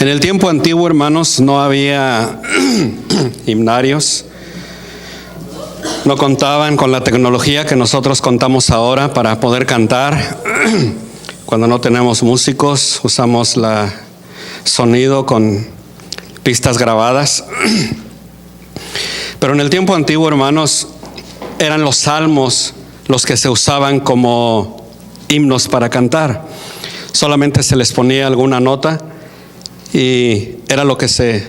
En el tiempo antiguo, hermanos, no había himnarios. No contaban con la tecnología que nosotros contamos ahora para poder cantar. Cuando no tenemos músicos, usamos el sonido con pistas grabadas. Pero en el tiempo antiguo, hermanos, eran los salmos los que se usaban como himnos para cantar. Solamente se les ponía alguna nota y era lo que se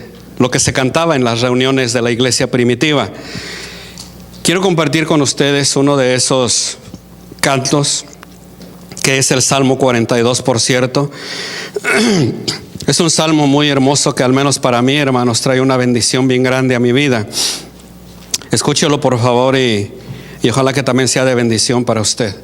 cantaba en las reuniones de la iglesia primitiva. Quiero compartir con ustedes uno de esos cantos, que es el Salmo 42, por cierto. Es un salmo muy hermoso que, al menos para mí, hermanos, trae una bendición bien grande a mi vida. Escúchelo, por favor, y ojalá que también sea de bendición para usted.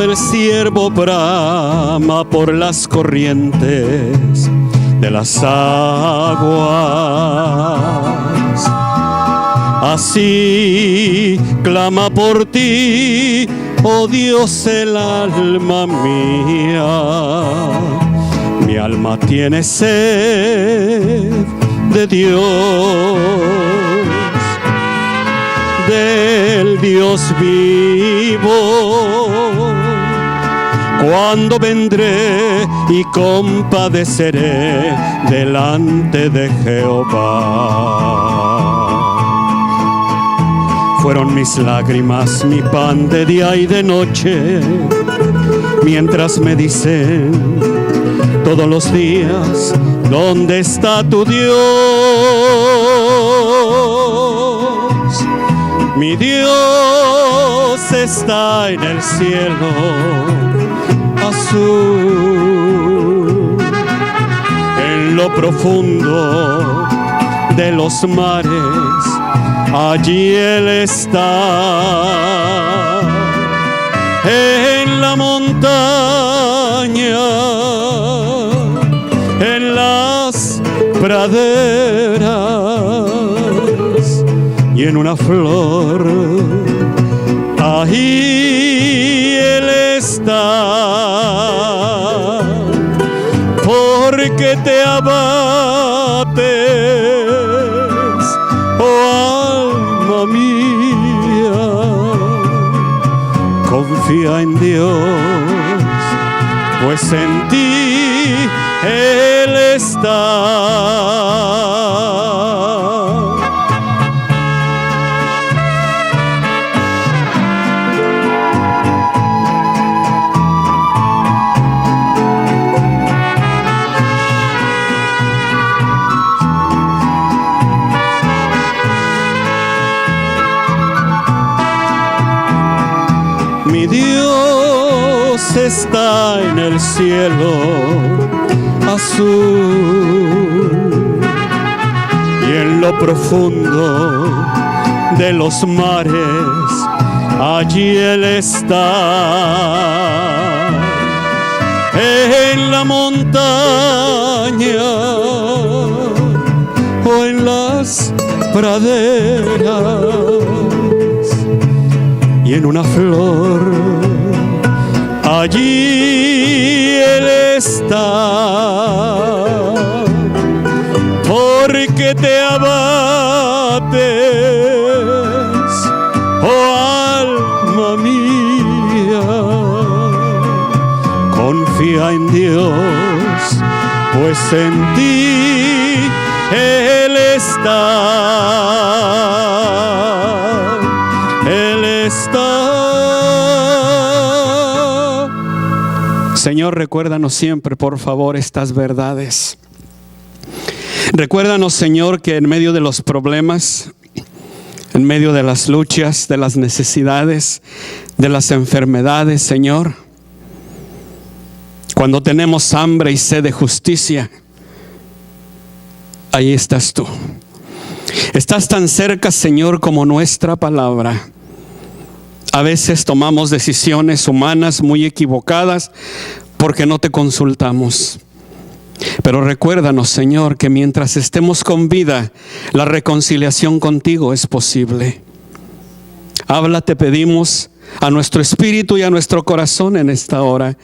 El siervo brama por las corrientes de las aguas, así clama por ti, oh Dios, el alma mía. Mi alma tiene sed de Dios, del Dios vivo. Cuando vendré y compadeceré delante de Jehová. Fueron mis lágrimas mi pan de día y de noche, mientras me dicen todos los días, ¿dónde está tu Dios? Mi Dios está en el cielo azul, en lo profundo de los mares, allí Él está. En la montaña, en las praderas y en una flor, ahí Él está. Porque te abates, oh alma mía, confía en Dios, pues en ti Él está. Mi Dios está en el cielo azul y en lo profundo de los mares, allí Él está. En la montaña o en las praderas y en una flor, allí Él está. Porque te abates, oh alma mía, confía en Dios, pues en ti Él está. Él está. Señor, recuérdanos siempre, por favor, estas verdades. Recuérdanos, Señor, que en medio de los problemas, en medio de las luchas, de las necesidades, de las enfermedades, Señor, cuando tenemos hambre y sed de justicia, ahí estás tú. Estás tan cerca, Señor, como nuestra palabra. A veces tomamos decisiones humanas muy equivocadas porque no te consultamos. Pero recuérdanos, Señor, que mientras estemos con vida, la reconciliación contigo es posible. Habla, te pedimos, a nuestro espíritu y a nuestro corazón en esta hora,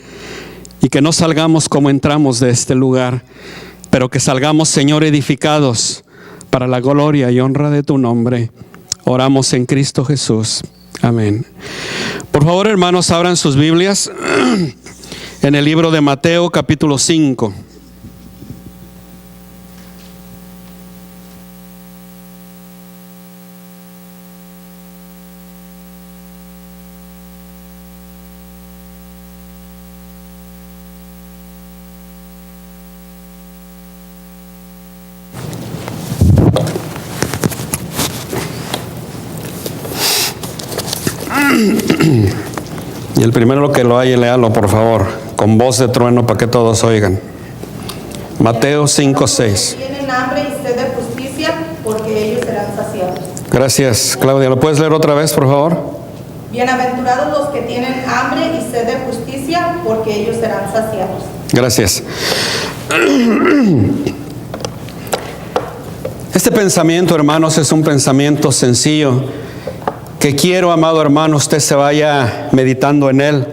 y que no salgamos como entramos de este lugar, pero que salgamos, Señor, edificados para la gloria y honra de tu nombre. Oramos en Cristo Jesús. Amén. Por favor, hermanos, abran sus Biblias en el libro de Mateo, capítulo 5. Y el primero que lo haya, léalo por favor, con voz de trueno para que todos oigan. Mateo 5:6. Tienen hambre y sed de justicia, porque ellos serán saciados. Gracias, Claudia. ¿Lo puedes leer otra vez, por favor? Bienaventurados los que tienen hambre y sed de justicia, porque ellos serán saciados. Gracias. Este pensamiento, hermanos, es un pensamiento sencillo que quiero, amado hermano, usted se vaya meditando en él,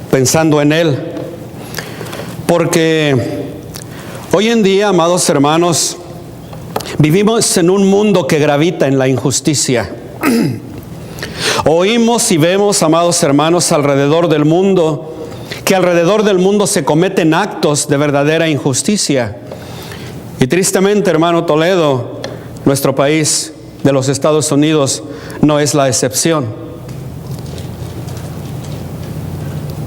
pensando en él. Porque hoy en día, amados hermanos, vivimos en un mundo que gravita en la injusticia. Oímos y vemos, amados hermanos, alrededor del mundo, que alrededor del mundo se cometen actos de verdadera injusticia. Y tristemente, hermano Toledo, nuestro país de los Estados Unidos no es la excepción.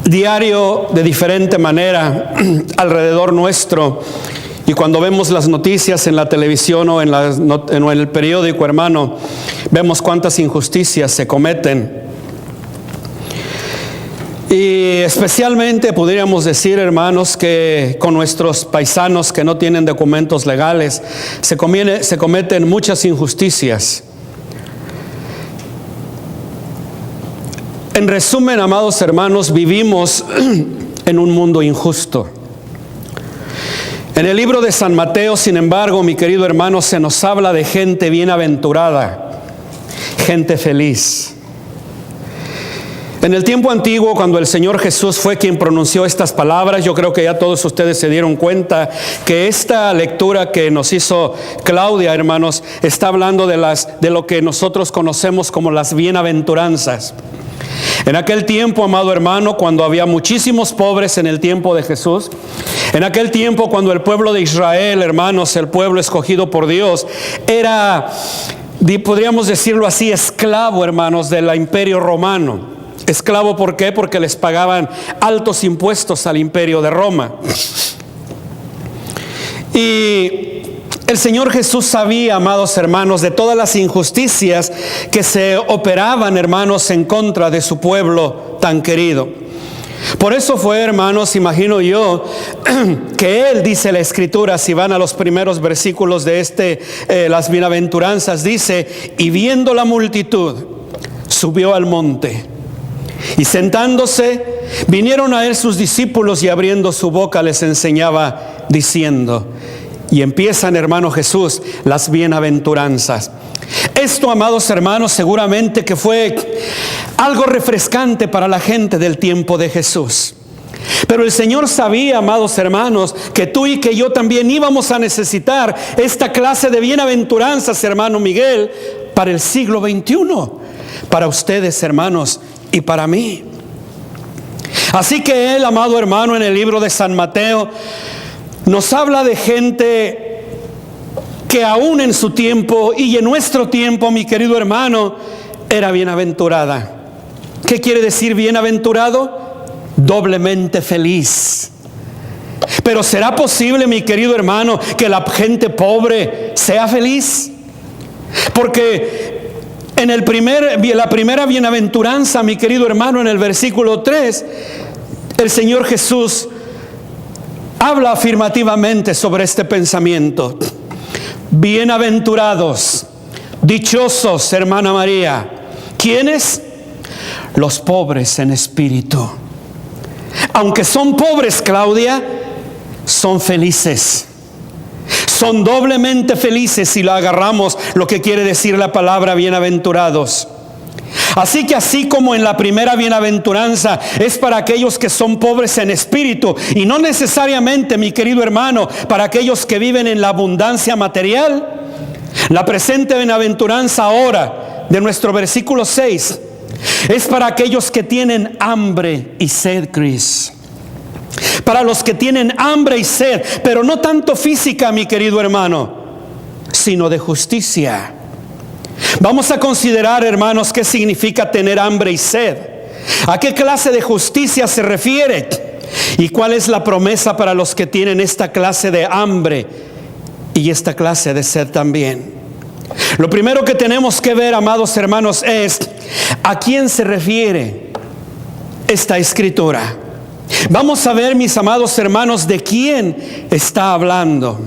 Diario, de diferente manera, alrededor nuestro, y cuando vemos las noticias en la televisión o en el periódico, hermano, vemos cuántas injusticias se cometen. Y especialmente podríamos decir, hermanos, que con nuestros paisanos que no tienen documentos legales se cometen muchas injusticias. En resumen, amados hermanos, vivimos en un mundo injusto. En el libro de San Mateo, sin embargo, mi querido hermano, se nos habla de gente bienaventurada, gente feliz. En el tiempo antiguo, cuando el Señor Jesús fue quien pronunció estas palabras, yo creo que ya todos ustedes se dieron cuenta que esta lectura que nos hizo Claudia, hermanos, está hablando de lo que nosotros conocemos como las bienaventuranzas. En aquel tiempo, amado hermano, cuando había muchísimos pobres en el tiempo de Jesús, en aquel tiempo cuando el pueblo de Israel, hermanos, el pueblo escogido por Dios, era, podríamos decirlo así, esclavo, hermanos, del imperio romano. Esclavo, ¿por qué? Porque les pagaban altos impuestos al imperio de Roma. Y el Señor Jesús sabía, amados hermanos, de todas las injusticias que se operaban, hermanos, en contra de su pueblo tan querido. Por eso fue, hermanos, imagino yo, que Él, dice la Escritura, si van a los primeros versículos de las bienaventuranzas, dice: y viendo la multitud, subió al monte. Y sentándose, vinieron a él sus discípulos, y abriendo su boca les enseñaba diciendo. Y empiezan, hermano Jesús, las bienaventuranzas. Esto, amados hermanos, seguramente que fue algo refrescante para la gente del tiempo de Jesús. Pero el Señor sabía, amados hermanos, que tú y que yo también íbamos a necesitar esta clase de bienaventuranzas, hermano Miguel, para el siglo XXI, para ustedes, hermanos, y para mí. Así que Él, amado hermano, en el libro de San Mateo, nos habla de gente que aún en su tiempo y en nuestro tiempo, mi querido hermano, era bienaventurada. ¿Qué quiere decir bienaventurado? Doblemente feliz. Pero ¿será posible, mi querido hermano, que la gente pobre sea feliz? Porque en la primera bienaventuranza, mi querido hermano, en el versículo 3, el Señor Jesús habla afirmativamente sobre este pensamiento. Bienaventurados, dichosos, hermana María. ¿Quiénes? Los pobres en espíritu. Aunque son pobres, Claudia, son felices. Son doblemente felices si lo agarramos lo que quiere decir la palabra bienaventurados. Así que así como en la primera bienaventuranza es para aquellos que son pobres en espíritu, y no necesariamente, mi querido hermano, para aquellos que viven en la abundancia material, la presente bienaventuranza ahora de nuestro versículo 6 es para aquellos que tienen hambre y sed, Cris. Para los que tienen hambre y sed, pero no tanto física, mi querido hermano, sino de justicia. Vamos a considerar, hermanos, qué significa tener hambre y sed. ¿A qué clase de justicia se refiere? ¿Y cuál es la promesa para los que tienen esta clase de hambre y esta clase de sed también? Lo primero que tenemos que ver, amados hermanos, es a quién se refiere esta escritura. Vamos a ver, mis amados hermanos, de quién está hablando.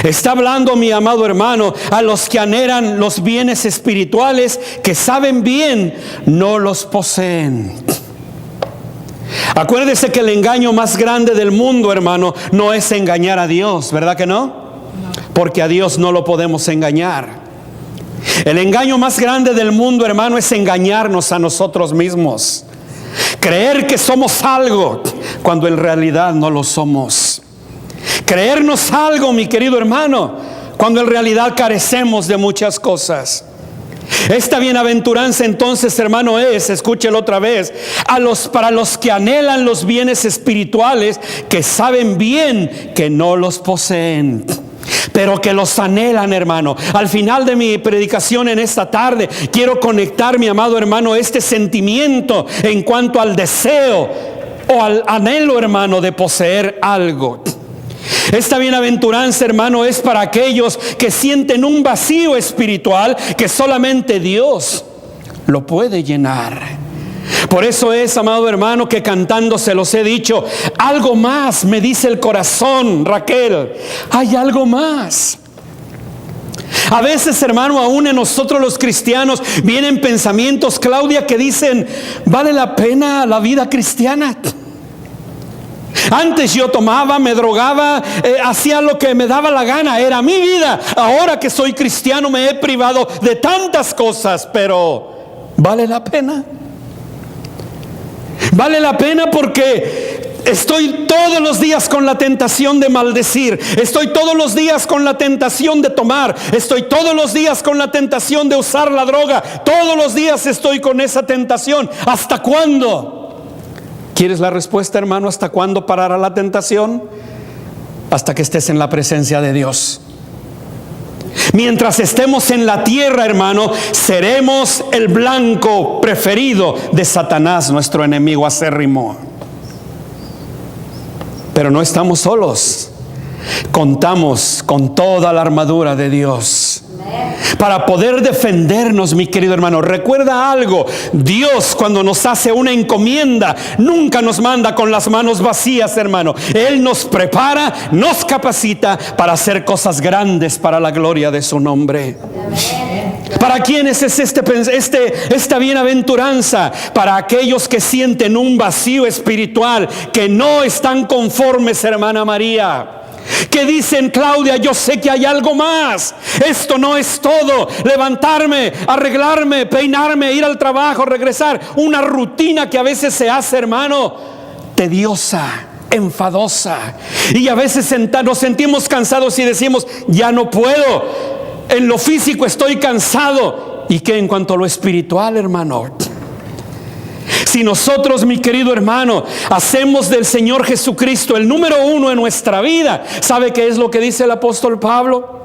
Está hablando, mi amado hermano, a los que anhelan los bienes espirituales, que saben bien no los poseen. Acuérdese que el engaño más grande del mundo, hermano, no es engañar a Dios, ¿verdad que no? Porque a Dios no lo podemos engañar. El engaño más grande del mundo, hermano, es engañarnos a nosotros mismos. Creer que somos algo cuando en realidad no lo somos. Creernos algo, mi querido hermano, cuando en realidad carecemos de muchas cosas. Esta bienaventuranza entonces, hermano, escúchelo otra vez, para los que anhelan los bienes espirituales, que saben bien que no los poseen, pero que los anhelan, hermano. Al final de mi predicación en esta tarde, quiero conectar, mi amado hermano, este sentimiento en cuanto al deseo o al anhelo, hermano, de poseer algo. Esta bienaventuranza, hermano, es para aquellos que sienten un vacío espiritual que solamente Dios lo puede llenar. Por eso es, amado hermano, que cantando se los he dicho, algo más me dice el corazón, Raquel, hay algo más. A veces, hermano, aún en nosotros los cristianos vienen pensamientos, Claudia, que dicen, ¿vale la pena la vida cristiana? Antes yo tomaba, me drogaba, hacía lo que me daba la gana, era mi vida. Ahora que soy cristiano me he privado de tantas cosas, pero ¿vale la pena? Vale la pena porque estoy todos los días con la tentación de maldecir, estoy todos los días con la tentación de tomar, estoy todos los días con la tentación de usar la droga, todos los días estoy con esa tentación. ¿Hasta cuándo? ¿Quieres la respuesta, hermano? ¿Hasta cuándo parará la tentación? Hasta que estés en la presencia de Dios. Mientras estemos en la tierra, hermano, seremos el blanco preferido de Satanás, nuestro enemigo acérrimo. Pero no estamos solos. Contamos con toda la armadura de Dios para poder defendernos, mi querido hermano. Recuerda algo: Dios, cuando nos hace una encomienda, nunca nos manda con las manos vacías, hermano. Él nos prepara, nos capacita para hacer cosas grandes para la gloria de su nombre. ¿Para quiénes es esta bienaventuranza? Para aquellos que sienten un vacío espiritual, que no están conformes, hermana María, que dicen, Claudia, yo sé que hay algo más. Esto no es todo. Levantarme, arreglarme, peinarme, ir al trabajo, regresar. Una rutina que a veces se hace, hermano, tediosa, enfadosa. Y a veces nos sentimos cansados y decimos, ya no puedo. En lo físico estoy cansado. ¿Y qué en cuanto a lo espiritual, hermano? Si nosotros, mi querido hermano, hacemos del Señor Jesucristo el número uno en nuestra vida, ¿sabe qué es lo que dice el apóstol Pablo?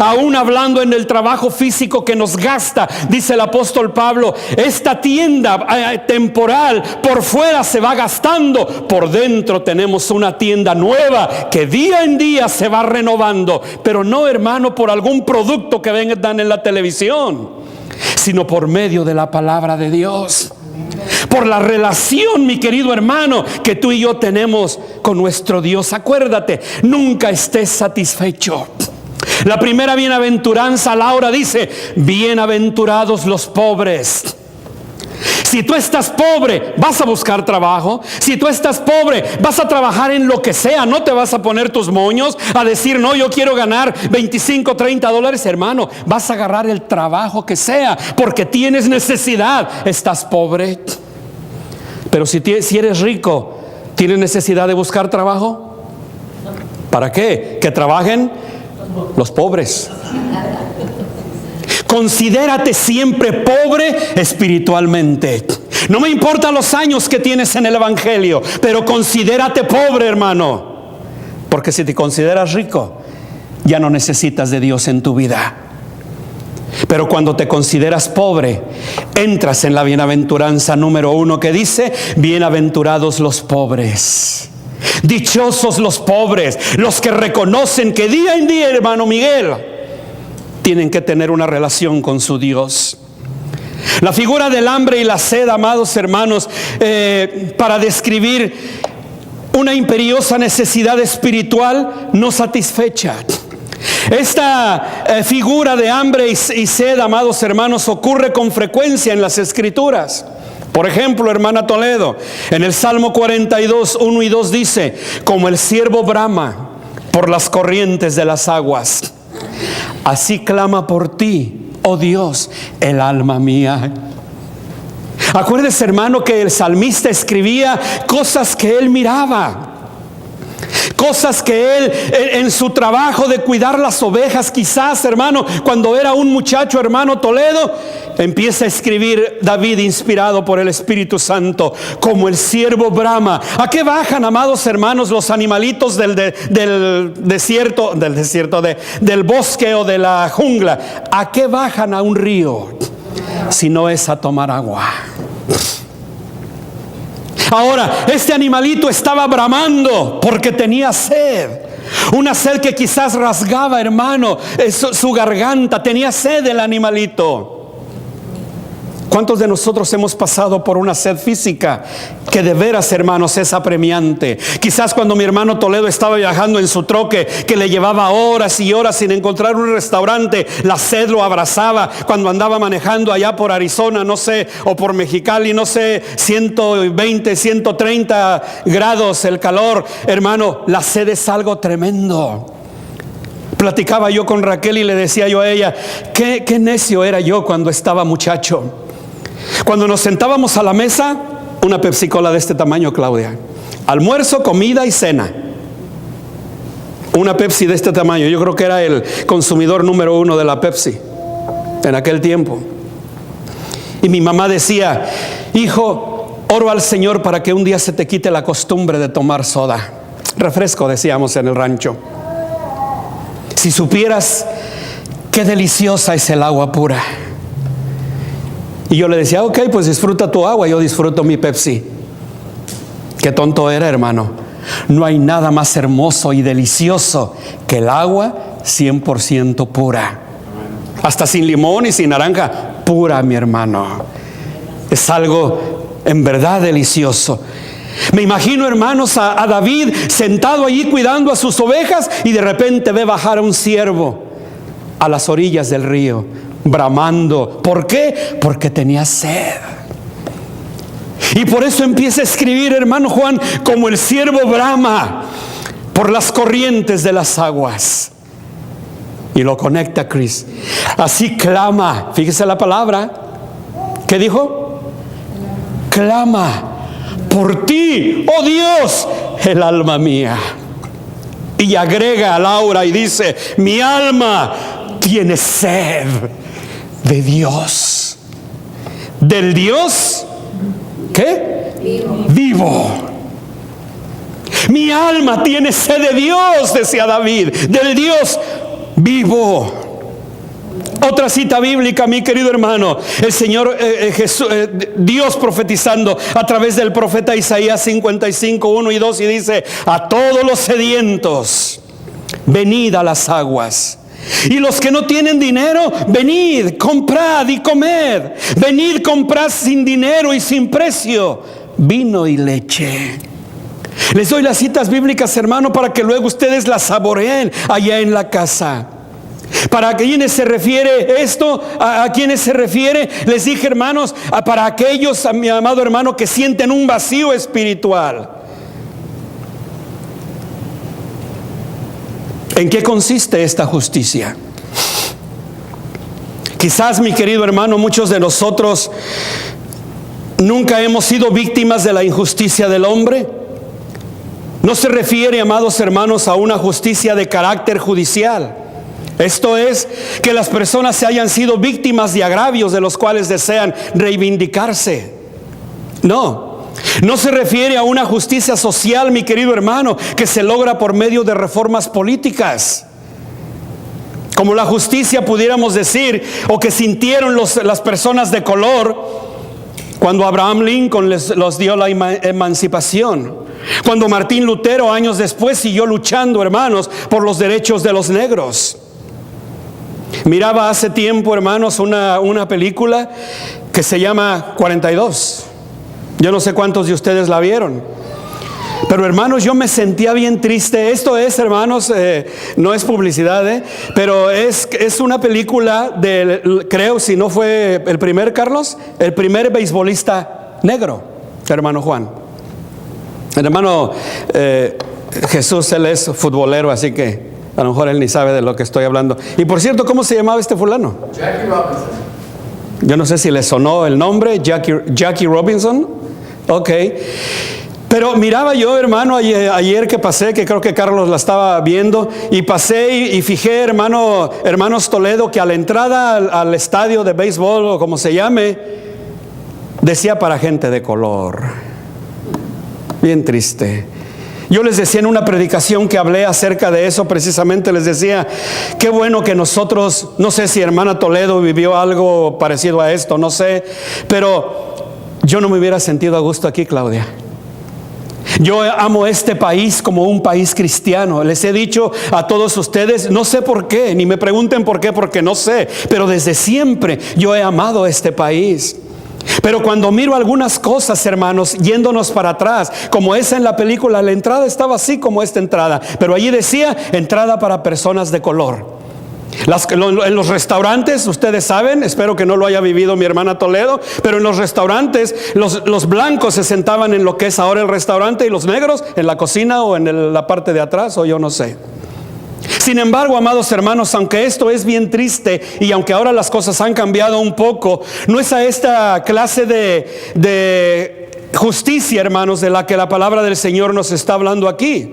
Aún hablando en el trabajo físico que nos gasta, dice el apóstol Pablo, esta tienda temporal por fuera se va gastando, por dentro tenemos una tienda nueva que día en día se va renovando. Pero no, hermano, por algún producto que vengan en la televisión, sino por medio de la palabra de Dios. Por la relación, mi querido hermano, que tú y yo tenemos con nuestro Dios. Acuérdate, nunca estés satisfecho. La primera bienaventuranza, Laura, dice: bienaventurados los pobres. Si tú estás pobre, vas a buscar trabajo. Si tú estás pobre, vas a trabajar en lo que sea. No te vas a poner tus moños a decir: no, yo quiero ganar 25, 30 dólares. Hermano, vas a agarrar el trabajo que sea, porque tienes necesidad. Estás pobre. Pero si eres rico, ¿tienes necesidad de buscar trabajo? ¿Para qué? Que trabajen los pobres. Considérate siempre pobre espiritualmente. No me importan los años que tienes en el evangelio, pero considérate pobre, hermano. Porque si te consideras rico, ya no necesitas de Dios en tu vida. Pero cuando te consideras pobre, entras en la bienaventuranza número 1, que dice: bienaventurados los pobres. Dichosos los pobres, los que reconocen que día en día, hermano Miguel, tienen que tener una relación con su Dios. La figura del hambre y la sed, amados hermanos, para describir una imperiosa necesidad espiritual no satisfecha. Esta figura de hambre y sed, amados hermanos, ocurre con frecuencia en las Escrituras. Por ejemplo, hermana Toledo, en el Salmo 42, 1 y 2 dice: como el ciervo brama por las corrientes de las aguas, así clama por ti, oh Dios, el alma mía. Acuérdese, hermano, que el salmista escribía cosas que él miraba, cosas que él en su trabajo de cuidar las ovejas, quizás, hermano, cuando era un muchacho, hermano Toledo, empieza a escribir David, inspirado por el Espíritu Santo: como el ciervo brama. ¿A qué bajan, amados hermanos, los animalitos del bosque o de la jungla? ¿A qué bajan a un río si no es a tomar agua? Ahora, este animalito estaba bramando porque tenía sed. Una sed que quizás rasgaba, hermano, su garganta. Tenía sed el animalito. ¿Cuántos de nosotros hemos pasado por una sed física que de veras, hermanos, es apremiante? Quizás cuando mi hermano Toledo estaba viajando en su troque, que le llevaba horas y horas sin encontrar un restaurante, la sed lo abrazaba. Cuando andaba manejando allá por Arizona, no sé, o por Mexicali, no sé, 120, 130 grados el calor, hermano, la sed es algo tremendo. Platicaba yo con Raquel y le decía yo a ella: qué necio era yo cuando estaba muchacho. Cuando nos sentábamos a la mesa, una Pepsi Cola de este tamaño, Claudia, almuerzo, comida y cena, una Pepsi de este tamaño. Yo creo que era el consumidor número 1 de la Pepsi en aquel tiempo. Y mi mamá decía: hijo, oro al Señor para que un día se te quite la costumbre de tomar soda. Refresco, decíamos en el rancho. Si supieras qué deliciosa es el agua pura. Y yo le decía: ok, pues disfruta tu agua, yo disfruto mi Pepsi. Qué tonto era, hermano. No hay nada más hermoso y delicioso que el agua 100% pura. Hasta sin limón y sin naranja, pura, mi hermano. Es algo en verdad delicioso. Me imagino, hermanos, a David sentado allí cuidando a sus ovejas, y de repente ve bajar a un ciervo a las orillas del río, bramando. ¿Por qué? Porque tenía sed. Y por eso empieza a escribir, hermano Juan: como el ciervo brama por las corrientes de las aguas. Y lo conecta Chris. Así clama. Fíjese la palabra. ¿Qué dijo? Clama por ti, oh Dios, el alma mía. Y agrega a Laura y dice: mi alma tiene sed de Dios. Del Dios, ¿qué? Vivo. Mi alma tiene sed de Dios, decía David, del Dios vivo. Otra cita bíblica, mi querido hermano, el Señor Dios profetizando a través del profeta Isaías 55, 1 y 2, y dice: a todos los sedientos, venid a las aguas. Y los que no tienen dinero, venid, comprad y comed. Venid, comprad sin dinero y sin precio vino y leche. Les doy las citas bíblicas, hermano, para que luego ustedes las saboreen allá en la casa. ¿Para quiénes se refiere esto? ¿A quiénes se refiere? Les dije, hermanos, para aquellos, mi amado hermano, que sienten un vacío espiritual. ¿En qué consiste esta justicia? Quizás, mi querido hermano, muchos de nosotros nunca hemos sido víctimas de la injusticia del hombre. No se refiere, amados hermanos, a una justicia de carácter judicial. Esto es, que las personas se hayan sido víctimas de agravios de los cuales desean reivindicarse. No se refiere a una justicia social, mi querido hermano, que se logra por medio de reformas políticas, como la justicia, pudiéramos decir, o que sintieron las personas de color cuando Abraham Lincoln los dio la emancipación, cuando Martín Lutero años después siguió luchando, hermanos, por los derechos de los negros. Miraba hace tiempo, hermanos, una película que se llama 42. Yo no sé cuántos de ustedes la vieron, pero hermanos, yo me sentía bien triste. Esto es, hermanos, no es publicidad, pero es una película creo, si no fue el primer, Carlos, el primer beisbolista negro, hermano Juan. El hermano Jesús, él es futbolero, así que a lo mejor él ni sabe de lo que estoy hablando. Y por cierto, ¿cómo se llamaba este fulano? Jackie Robinson. Yo no sé si le sonó el nombre, Jackie Robinson. Ok. Pero miraba yo, hermano, ayer que pasé, que creo que Carlos la estaba viendo, y pasé y fijé, hermanos Toledo, que a la entrada al estadio de béisbol, o como se llame, decía para gente de color. Bien triste. Yo les decía en una predicación que hablé acerca de eso, precisamente les decía, qué bueno que nosotros, no sé si hermana Toledo vivió algo parecido a esto, no sé, pero yo no me hubiera sentido a gusto aquí, Claudia. Yo amo este país como un país cristiano. Les he dicho a todos ustedes, no sé por qué, ni me pregunten por qué, porque no sé, pero desde siempre yo he amado este país. Pero cuando miro algunas cosas, hermanos, yéndonos para atrás, como esa en la película, la entrada estaba así como esta entrada, pero allí decía entrada para personas de color. En los restaurantes, ustedes saben, espero que no lo haya vivido mi hermana Toledo, pero en los restaurantes los blancos se sentaban en lo que es ahora el restaurante, y los negros en la cocina o en la parte de atrás, o yo no sé. Sin embargo, amados hermanos, aunque esto es bien triste y aunque ahora las cosas han cambiado un poco, no es a esta clase de justicia, hermanos, de la que la palabra del Señor nos está hablando aquí.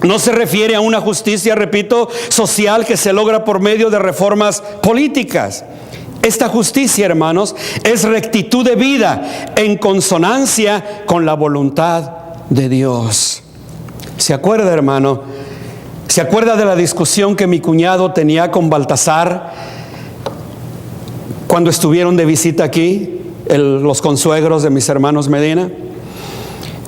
No se refiere a una justicia, repito, social que se logra por medio de reformas políticas. Esta justicia, hermanos, es rectitud de vida en consonancia con la voluntad de Dios. ¿Se acuerda, hermano? ¿Se acuerda de la discusión que mi cuñado tenía con Baltasar cuando estuvieron de visita aquí, los consuegros de mis hermanos Medina?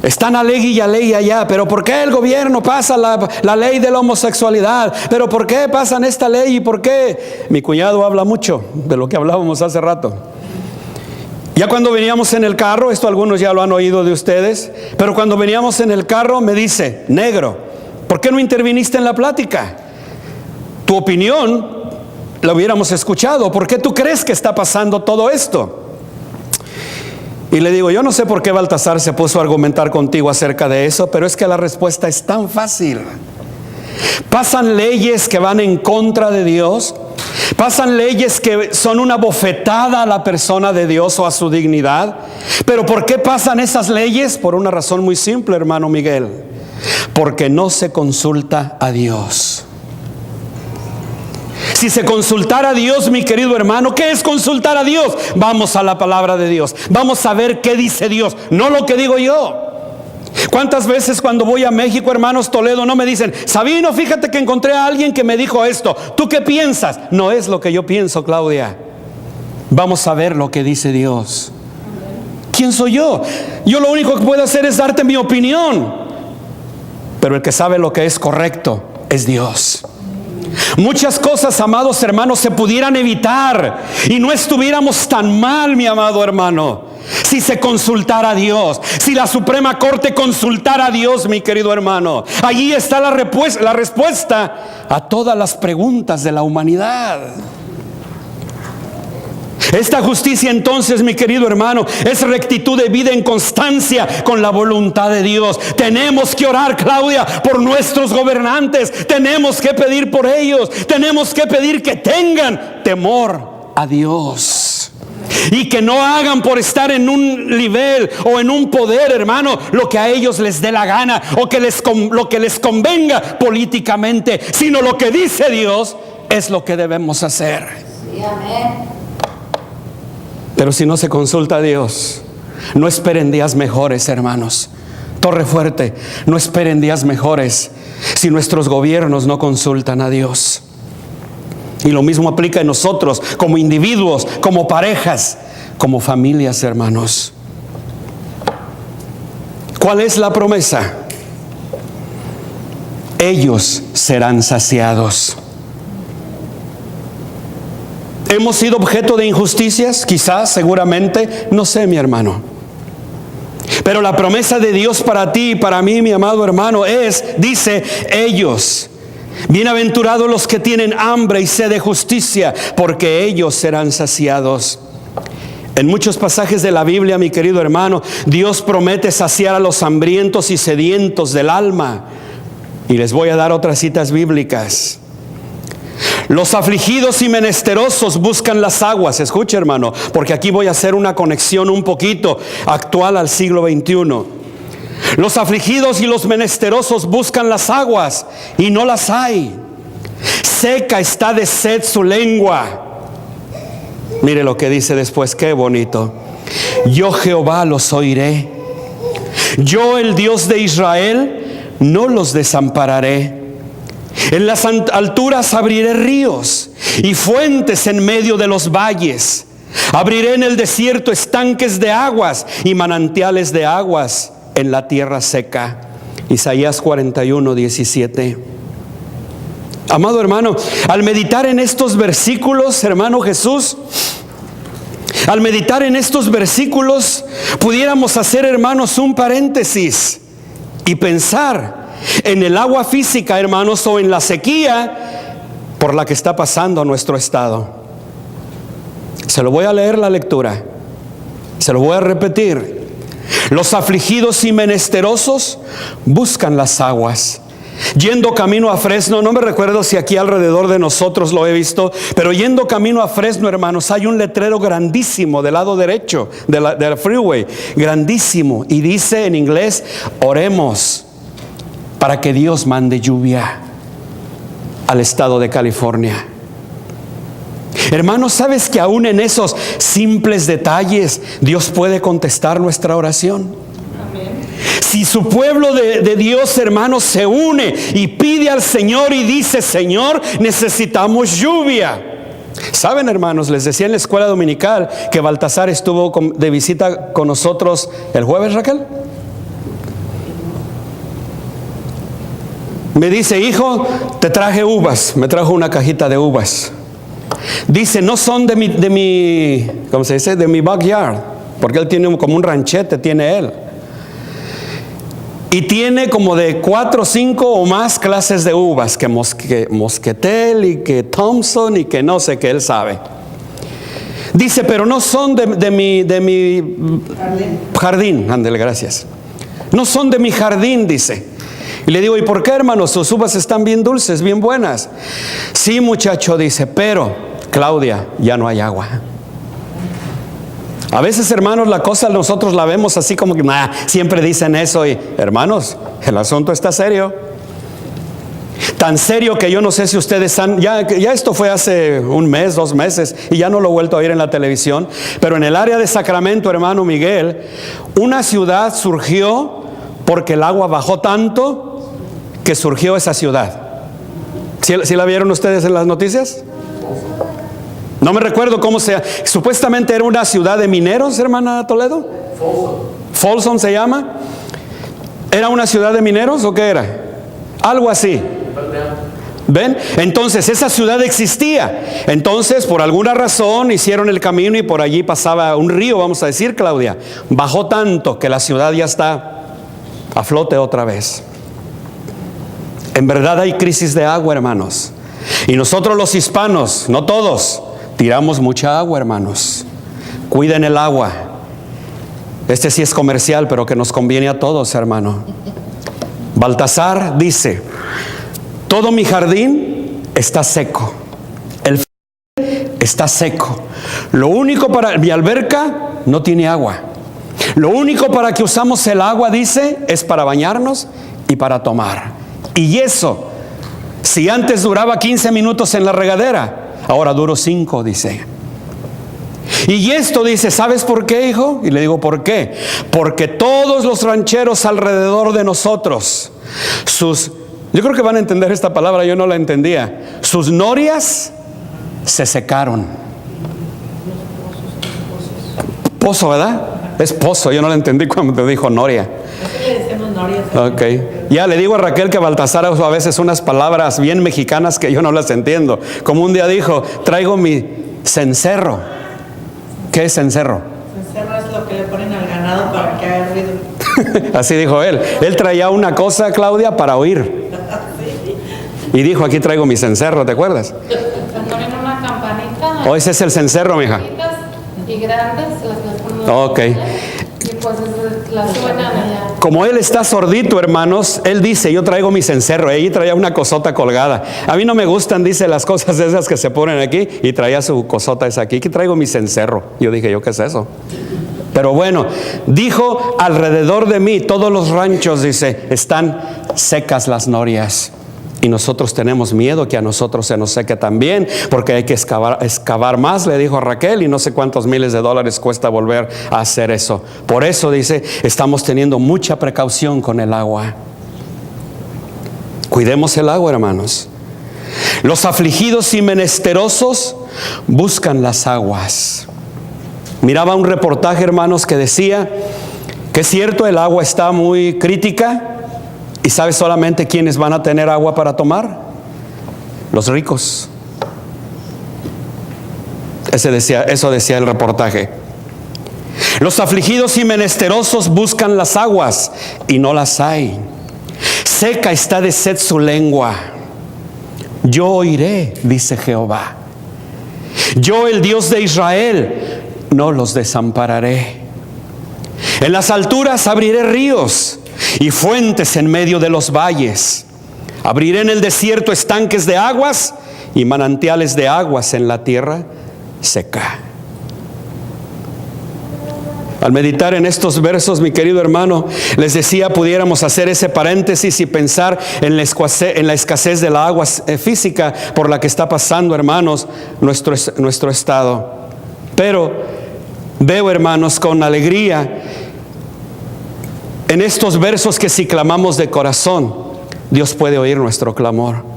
Están a ley y a ley allá, pero ¿por qué el gobierno pasa la ley de la homosexualidad? ¿Pero por qué pasan esta ley y por qué? Mi cuñado habla mucho de lo que hablábamos hace rato. Ya cuando veníamos en el carro, esto algunos ya lo han oído de ustedes, pero cuando veníamos en el carro me dice, negro, ¿por qué no interviniste en la plática? Tu opinión la hubiéramos escuchado. ¿Por qué tú crees que está pasando todo esto? Y le digo, yo no sé por qué Baltasar se puso a argumentar contigo acerca de eso, pero es que la respuesta es tan fácil. Pasan leyes que van en contra de Dios. Pasan leyes que son una bofetada a la persona de Dios o a su dignidad. Pero ¿por qué pasan esas leyes? Por una razón muy simple, hermano Miguel. Porque no se consulta a Dios. Si se consultara a Dios, mi querido hermano, ¿qué es consultar a Dios? Vamos a la palabra de Dios. Vamos a ver qué dice Dios, no lo que digo yo. ¿Cuántas veces cuando voy a México, hermanos Toledo, no me dicen, Sabino, fíjate que encontré a alguien que me dijo esto? ¿Tú qué piensas? No es lo que yo pienso, Claudia. Vamos a ver lo que dice Dios. ¿Quién soy yo? Yo lo único que puedo hacer es darte mi opinión. Pero el que sabe lo que es correcto es Dios. Muchas cosas, amados hermanos, se pudieran evitar y no estuviéramos tan mal, mi amado hermano, si se consultara a Dios, si la Suprema Corte consultara a Dios, mi querido hermano. Allí está la respuesta a todas las preguntas de la humanidad. Esta justicia entonces, mi querido hermano, es rectitud de vida en constancia con la voluntad de Dios. Tenemos que orar, Claudia, por nuestros gobernantes. Tenemos que pedir por ellos. Tenemos que pedir que tengan temor a Dios. Y que no hagan por estar en un nivel o en un poder, hermano, lo que a ellos les dé la gana o lo que les convenga políticamente, sino lo que dice Dios es lo que debemos hacer. Sí, amén. Pero si no se consulta a Dios, no esperen días mejores, hermanos. Torre Fuerte, no esperen días mejores si nuestros gobiernos no consultan a Dios. Y lo mismo aplica en nosotros, como individuos, como parejas, como familias, hermanos. ¿Cuál es la promesa? Ellos serán saciados. ¿Hemos sido objeto de injusticias? Quizás, seguramente, no sé, mi hermano. Pero la promesa de Dios para ti y para mí, mi amado hermano, dice, ellos, bienaventurados los que tienen hambre y sed de justicia, porque ellos serán saciados. En muchos pasajes de la Biblia, mi querido hermano, Dios promete saciar a los hambrientos y sedientos del alma. Y les voy a dar otras citas bíblicas. Los afligidos y menesterosos buscan las aguas. Escuche, hermano, porque aquí voy a hacer una conexión un poquito actual al siglo XXI. Los afligidos y los menesterosos buscan las aguas y no las hay. Seca está de sed su lengua. Mire lo que dice después, qué bonito. Yo Jehová los oiré. Yo, el Dios de Israel, no los desampararé. En las alturas abriré ríos y fuentes en medio de los valles. Abriré en el desierto estanques de aguas y manantiales de aguas en la tierra seca. Isaías 41:17. Amado hermano, al meditar en estos versículos, hermano Jesús, al meditar en estos versículos, pudiéramos hacer, hermanos, un paréntesis y pensar en el agua física, hermanos, o en la sequía por la que está pasando nuestro estado. Se lo voy a leer la lectura, se lo voy a repetir. Los afligidos y menesterosos buscan las aguas. Yendo camino a Fresno, no me recuerdo si aquí alrededor de nosotros lo he visto, pero yendo camino a Fresno, hermanos, hay un letrero grandísimo del lado derecho de la freeway, grandísimo, y dice en inglés: oremos para que Dios mande lluvia al estado de California. Hermanos, ¿sabes que aún en esos simples detalles Dios puede contestar nuestra oración? Si su pueblo de Dios, hermanos, se une y pide al Señor y dice: Señor, necesitamos lluvia. Saben, hermanos, les decía en la escuela dominical que Baltasar estuvo de visita con nosotros el jueves, Raquel. Me dice: hijo, te traje uvas. Me trajo una cajita de uvas. Dice: no son de mi ¿cómo se dice? De mi backyard, porque él tiene como un ranchete, tiene él. Y tiene como de 4 o 5 o más clases de uvas, que mosquetel y que Thompson y que no sé qué, él sabe. Dice: pero no son de mi jardín. Ándele, gracias. No son de mi jardín, dice. Y le digo: ¿y por qué, hermanos? Sus uvas están bien dulces, bien buenas. Sí, muchacho, dice, pero Claudia, ya no hay agua. A veces, hermanos, la cosa nosotros la vemos así como que siempre dicen eso. Y hermanos, el asunto está serio. Tan serio que yo no sé si ustedes ya esto fue hace un mes, 2 meses, y ya no lo he vuelto a oír en la televisión. Pero en el área de Sacramento, hermano Miguel, una ciudad surgió porque el agua bajó tanto que surgió esa ciudad. ¿Sí la vieron ustedes en las noticias? No me recuerdo cómo supuestamente era una ciudad de mineros, hermana Toledo. Folsom se llama. ¿Era una ciudad de mineros o qué era? Algo así. ¿Ven? Entonces esa ciudad existía. Entonces por alguna razón hicieron el camino y por allí pasaba un río, vamos a decir, Claudia. Bajó tanto que la ciudad ya está a flote otra vez. En verdad hay crisis de agua, hermanos. Y nosotros los hispanos, no todos, tiramos mucha agua, hermanos. Cuiden el agua. Este sí es comercial, pero que nos conviene a todos, hermano. Baltasar dice: todo mi jardín está seco, el está seco. Lo único para mi alberca no tiene agua. Lo único para que usamos el agua, dice, es para bañarnos y para tomar. Y eso, si antes duraba 15 minutos en la regadera, ahora duro 5, dice. Y esto, dice, ¿sabes por qué, hijo? Y le digo, ¿por qué? Porque todos los rancheros alrededor de nosotros, yo creo que van a entender esta palabra, yo no la entendía. Sus norias se secaron. Pozo, ¿verdad? Es pozo, yo no la entendí cuando te dijo noria. Le decimos noria. Ok. Ya le digo a Raquel que Baltasar usa a veces unas palabras bien mexicanas que yo no las entiendo. Como un día dijo, traigo mi cencerro. ¿Qué es cencerro? Cencerro es lo que le ponen al ganado para que haga ruido. Así dijo él. Él traía una cosa, Claudia, para oír. Y dijo, aquí traigo mi cencerro, ¿te acuerdas? Ponen una campanita. O ese es el cencerro, mija. Y grandes, las ponen. Ok. Y pues las suenan allá. Como él está sordito, hermanos, él dice, yo traigo mi cencerro. Ella traía una cosota colgada. A mí no me gustan, dice, las cosas esas que se ponen aquí. Y traía su cosota esa aquí. Aquí traigo mi cencerro. Yo dije, ¿yo qué es eso? Pero bueno, dijo, alrededor de mí, todos los ranchos, dice, están secas las norias. Y nosotros tenemos miedo que a nosotros se nos seque también, porque hay que excavar más, le dijo a Raquel, y no sé cuántos miles de dólares cuesta volver a hacer eso. Por eso, dice, estamos teniendo mucha precaución con el agua. Cuidemos el agua, hermanos. Los afligidos y menesterosos buscan las aguas. Miraba un reportaje, hermanos, que decía que es cierto, el agua está muy crítica. ¿Y sabe solamente quiénes van a tener agua para tomar? Los ricos. Eso decía el reportaje. Los afligidos y menesterosos buscan las aguas y no las hay. Seca está de sed su lengua. Yo oiré, dice Jehová. Yo, el Dios de Israel, no los desampararé. En las alturas abriré ríos y fuentes en medio de los valles. Abriré en el desierto estanques de aguas y manantiales de aguas en la tierra seca. Al meditar en estos versos, mi querido hermano, les decía, pudiéramos hacer ese paréntesis y pensar en la escasez de la agua física por la que está pasando, hermanos, nuestro estado. Pero veo, hermanos, con alegría en estos versos que si clamamos de corazón, Dios puede oír nuestro clamor.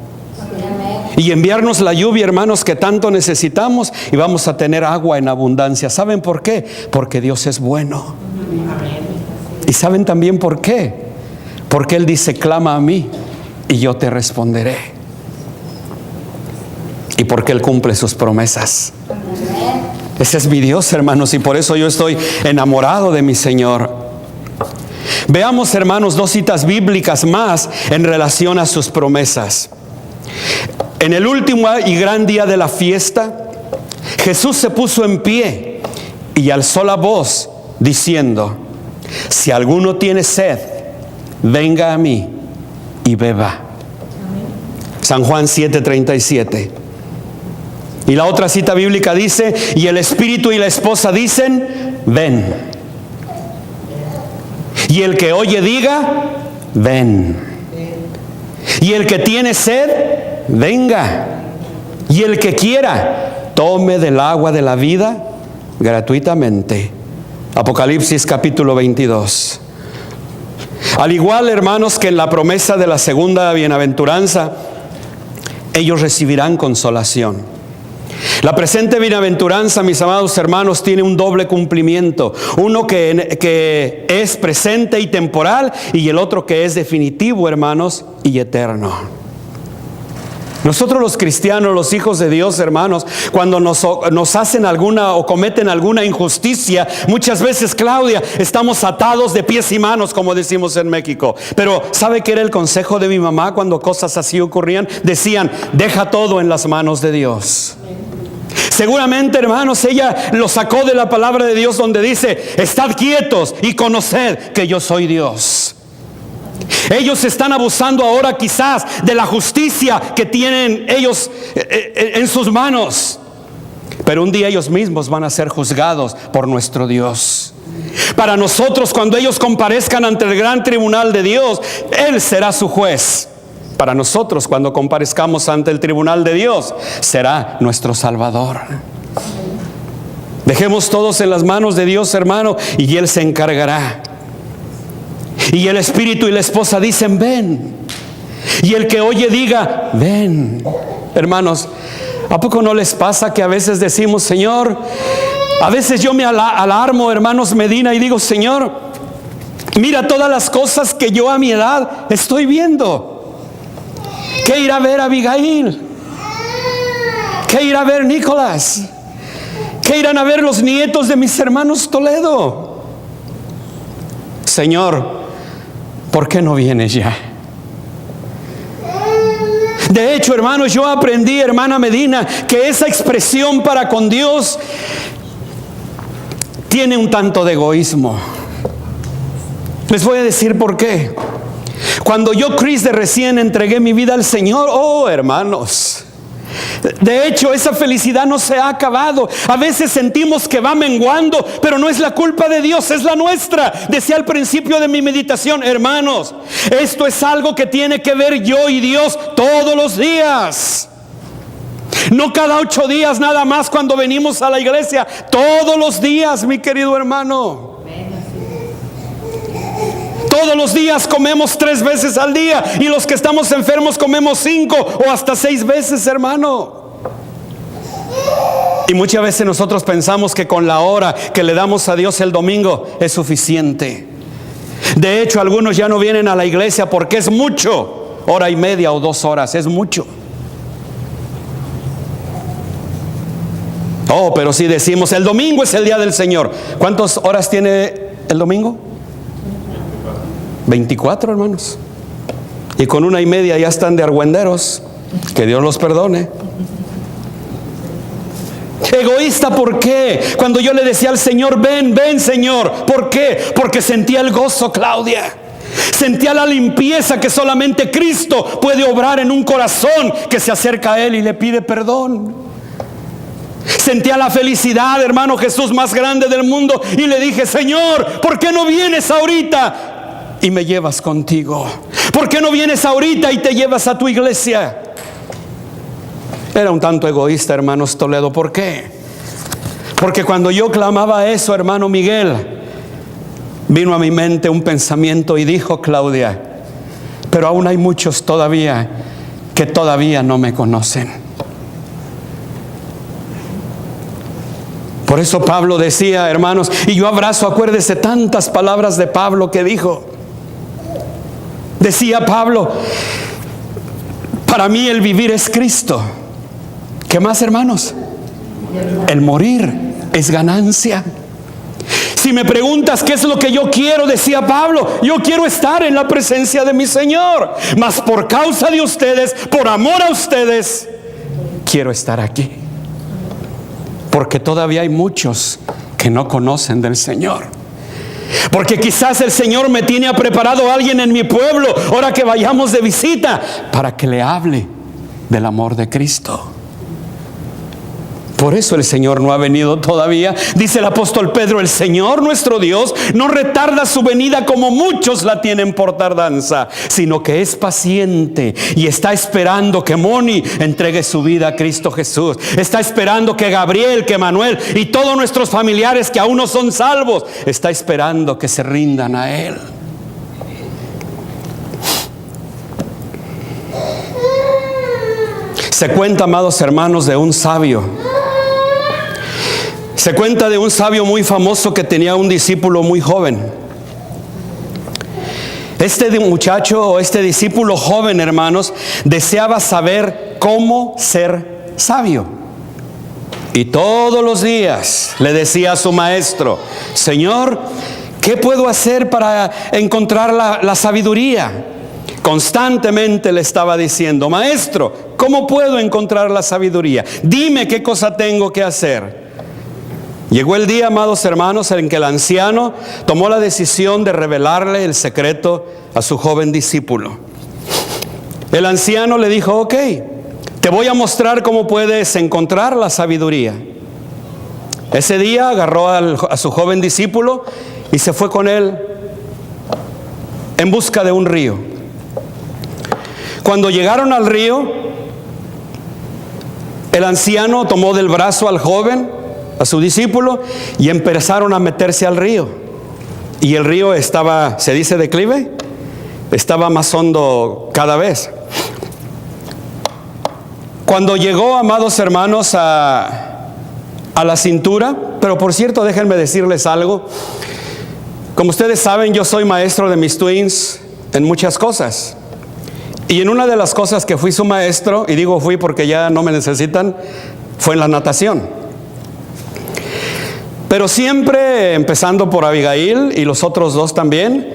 Y enviarnos la lluvia, hermanos, que tanto necesitamos, y vamos a tener agua en abundancia. ¿Saben por qué? Porque Dios es bueno. ¿Y saben también por qué? Porque Él dice, clama a mí y yo te responderé. Y porque Él cumple sus promesas. Ese es mi Dios, hermanos, y por eso yo estoy enamorado de mi Señor. Veamos, hermanos, 2 citas bíblicas más en relación a sus promesas. En el último y gran día de la fiesta, Jesús se puso en pie y alzó la voz diciendo, si alguno tiene sed, venga a mí y beba. San Juan 7:37. Y la otra cita bíblica dice, y el espíritu y la esposa dicen, ven. Y el que oye diga, ven. Y el que tiene sed, venga. Y el que quiera, tome del agua de la vida gratuitamente. Apocalipsis capítulo 22. Al igual, hermanos, que en la promesa de la segunda bienaventuranza, ellos recibirán consolación. La presente bienaventuranza, mis amados hermanos, tiene un doble cumplimiento. Uno que es presente y temporal, y el otro que es definitivo, hermanos, y eterno. Nosotros los cristianos, los hijos de Dios, hermanos, cuando nos hacen alguna o cometen alguna injusticia, muchas veces, Claudia, estamos atados de pies y manos, como decimos en México. Pero ¿sabe qué era el consejo de mi mamá cuando cosas así ocurrían? Decían, deja todo en las manos de Dios. Seguramente, hermanos, ella lo sacó de la palabra de Dios, donde dice, estad quietos y conoced que yo soy Dios. Ellos están abusando ahora quizás de la justicia que tienen ellos en sus manos, pero un día ellos mismos van a ser juzgados por nuestro Dios. Para nosotros, cuando ellos comparezcan ante el gran tribunal de Dios, Él será su juez. Para nosotros, cuando comparezcamos ante el tribunal de Dios, será nuestro Salvador. Dejemos todos en las manos de Dios, hermano, y Él se encargará. Y el espíritu y la esposa dicen, ven. Y el que oye diga, ven. Hermanos, ¿a poco no les pasa que a veces decimos, Señor? A veces yo me alarmo, hermanos Medina, y digo, Señor, mira todas las cosas que yo a mi edad estoy viendo. ¿Qué irá a ver Abigail? ¿Qué irá a ver Nicolás? ¿Qué irán a ver los nietos de mis hermanos Toledo? Señor, ¿por qué no vienes ya? De hecho, hermanos, yo aprendí, hermana Medina, que esa expresión para con Dios tiene un tanto de egoísmo. Les voy a decir por qué. Cuando yo, Chris, de recién entregué mi vida al Señor, oh, hermanos, de hecho, esa felicidad no se ha acabado. A veces sentimos que va menguando, pero no es la culpa de Dios, es la nuestra. Decía al principio de mi meditación, hermanos, esto es algo que tiene que ver yo y Dios todos los días. No cada 8 días nada más cuando venimos a la iglesia, todos los días, mi querido hermano. Todos los días comemos 3 veces al día, y los que estamos enfermos comemos 5 o hasta 6 veces, hermano. Y muchas veces nosotros pensamos que con la hora que le damos a Dios el domingo es suficiente. De hecho, algunos ya no vienen a la iglesia porque es mucho. 1:30 o 2 horas es mucho. Oh, pero si decimos el domingo es el día del Señor, ¿cuántas horas tiene el domingo? 24, hermanos. Y con 1:30 ya están de argüenderos. Que Dios los perdone. Egoísta, ¿por qué? Cuando yo le decía al Señor, ven, ven, Señor. ¿Por qué? Porque sentía el gozo, Claudia. Sentía la limpieza que solamente Cristo puede obrar en un corazón que se acerca a Él y le pide perdón. Sentía la felicidad, hermano Jesús, más grande del mundo. Y le dije, Señor, ¿por qué no vienes ahorita y me llevas contigo? ¿Por qué no vienes ahorita y te llevas a tu iglesia? Era un tanto egoísta, hermanos Toledo. ¿Por qué? Porque cuando yo clamaba eso, hermano Miguel, vino a mi mente un pensamiento y dijo, Claudia, pero aún hay muchos todavía que todavía no me conocen. Por eso Pablo decía, hermanos, y yo abrazo, acuérdese tantas palabras de Pablo que dijo. Decía Pablo, para mí el vivir es Cristo. ¿Qué más, hermanos? El morir es ganancia. Si me preguntas qué es lo que yo quiero, decía Pablo, yo quiero estar en la presencia de mi Señor. Mas por causa de ustedes, por amor a ustedes, quiero estar aquí. Porque todavía hay muchos que no conocen del Señor. Porque quizás el Señor me tiene preparado a alguien en mi pueblo, ahora que vayamos de visita, para que le hable del amor de Cristo. Por eso el Señor no ha venido todavía. Dice el apóstol Pedro, el Señor nuestro Dios no retarda su venida como muchos la tienen por tardanza, sino que es paciente y está esperando que Moni entregue su vida a Cristo Jesús. Está esperando que Gabriel, que Manuel y todos nuestros familiares que aún no son salvos, está esperando que se rindan a Él. Se cuenta, amados hermanos, de un sabio. Se cuenta de un sabio muy famoso que tenía un discípulo muy joven. Este muchacho o este discípulo joven, hermanos, deseaba saber cómo ser sabio. Y todos los días le decía a su maestro: Señor, ¿qué puedo hacer para encontrar la sabiduría? Constantemente le estaba diciendo: Maestro, ¿cómo puedo encontrar la sabiduría? Dime qué cosa tengo que hacer. Llegó el día, amados hermanos, en que el anciano tomó la decisión de revelarle el secreto a su joven discípulo. El anciano le dijo: ok, te voy a mostrar cómo puedes encontrar la sabiduría. Ese día agarró a su joven discípulo y se fue con él en busca de un río. Cuando llegaron al río, el anciano tomó del brazo al joven, a su discípulo, y empezaron a meterse al río. Y el río estaba, ¿se dice declive? Estaba más hondo cada vez. Cuando llegó, amados hermanos, a la cintura, pero por cierto, déjenme decirles algo. Como ustedes saben, yo soy maestro de mis twins en muchas cosas. Y en una de las cosas que fui su maestro, y digo fui porque ya no me necesitan, fue en la natación. Pero siempre, empezando por Abigail y los otros dos también,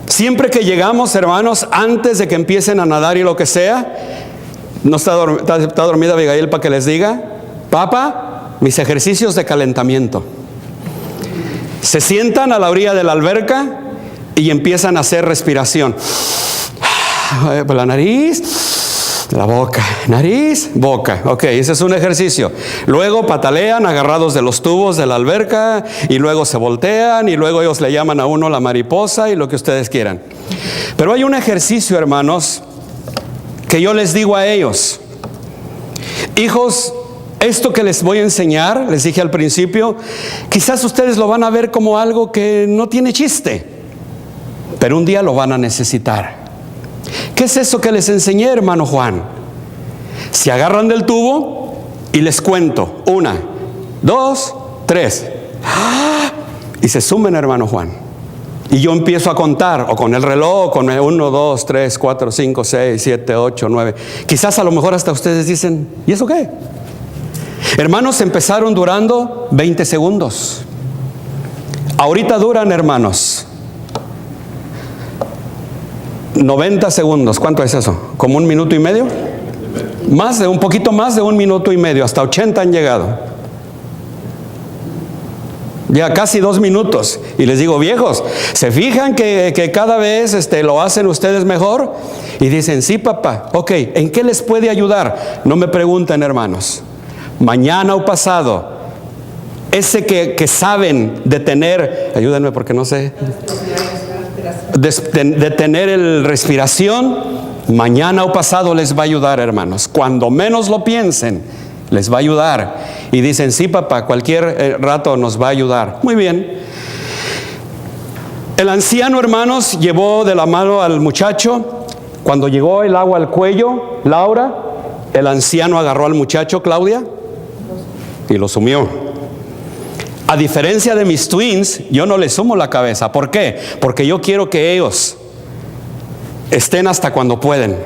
siempre que llegamos, hermanos, antes de que empiecen a nadar y lo que sea, no está dormida Abigail para que les diga: papá, mis ejercicios de calentamiento. Se sientan a la orilla de la alberca y empiezan a hacer respiración. Por la nariz, la boca, nariz, boca. Ok, ese es un ejercicio. Luego patalean agarrados de los tubos de la alberca, y luego se voltean, y luego ellos le llaman a uno la mariposa y lo que ustedes quieran. Pero hay un ejercicio, hermanos, que yo les digo a ellos: hijos, esto que les voy a enseñar, les dije al principio, quizás ustedes lo van a ver como algo que no tiene chiste, pero un día lo van a necesitar. ¿Qué es eso que les enseñé, hermano Juan? Se agarran del tubo y les cuento: 1, 2, 3. Y se sumen, hermano Juan. Y yo empiezo a contar, o con el reloj, con 1, 2, 3, 4, 5, 6, 7, 8, 9. Quizás a lo mejor hasta ustedes dicen: ¿y eso qué? Hermanos, empezaron durando 20 segundos. Ahorita duran, hermanos, 90 segundos. ¿Cuánto es eso? ¿Como 1 minuto y medio? Un poquito más de 1 minuto y medio. Hasta 80 han llegado. Ya casi 2 minutos. Y les digo: viejos, ¿se fijan que cada vez lo hacen ustedes mejor? Y dicen: sí, papá. Ok, ¿en qué les puede ayudar? No me pregunten, hermanos. Mañana o pasado, ese que saben detener, ayúdenme porque no sé, detener el respiración, mañana o pasado les va a ayudar, hermanos. Cuando menos lo piensen, les va a ayudar. Y dicen: sí, papá, cualquier rato nos va a ayudar. Muy bien. El anciano, hermanos, llevó de la mano al muchacho. Cuando llegó el agua al cuello, Laura, el anciano agarró al muchacho, Claudia, y lo sumió. A diferencia de mis twins, yo no les sumo la cabeza. ¿Por qué? Porque yo quiero que ellos estén hasta cuando pueden.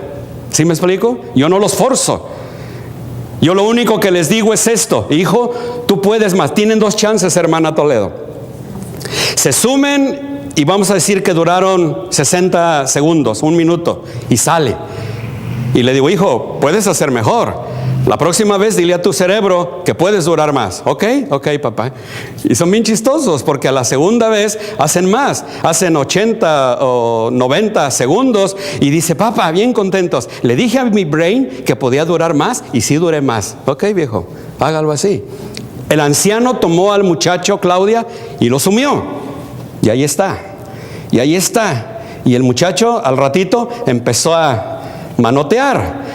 ¿Sí me explico? Yo no los forzo. Yo lo único que les digo es esto: hijo, tú puedes más. Tienen 2 chances, hermana Toledo. Se sumen y vamos a decir que duraron 60 segundos, 1 minuto, y sale. Y le digo: hijo, puedes hacer mejor. La próxima vez dile a tu cerebro que puedes durar más. ¿Ok? Ok, papá. Y son bien chistosos porque a la segunda vez hacen más. Hacen 80 o 90 segundos y dice: papá, bien contentos. Le dije a mi brain que podía durar más y sí duré más. Ok, viejo, hágalo así. El anciano tomó al muchacho, Claudia, y lo sumió. Y ahí está. Y ahí está. Y el muchacho al ratito empezó a manotear.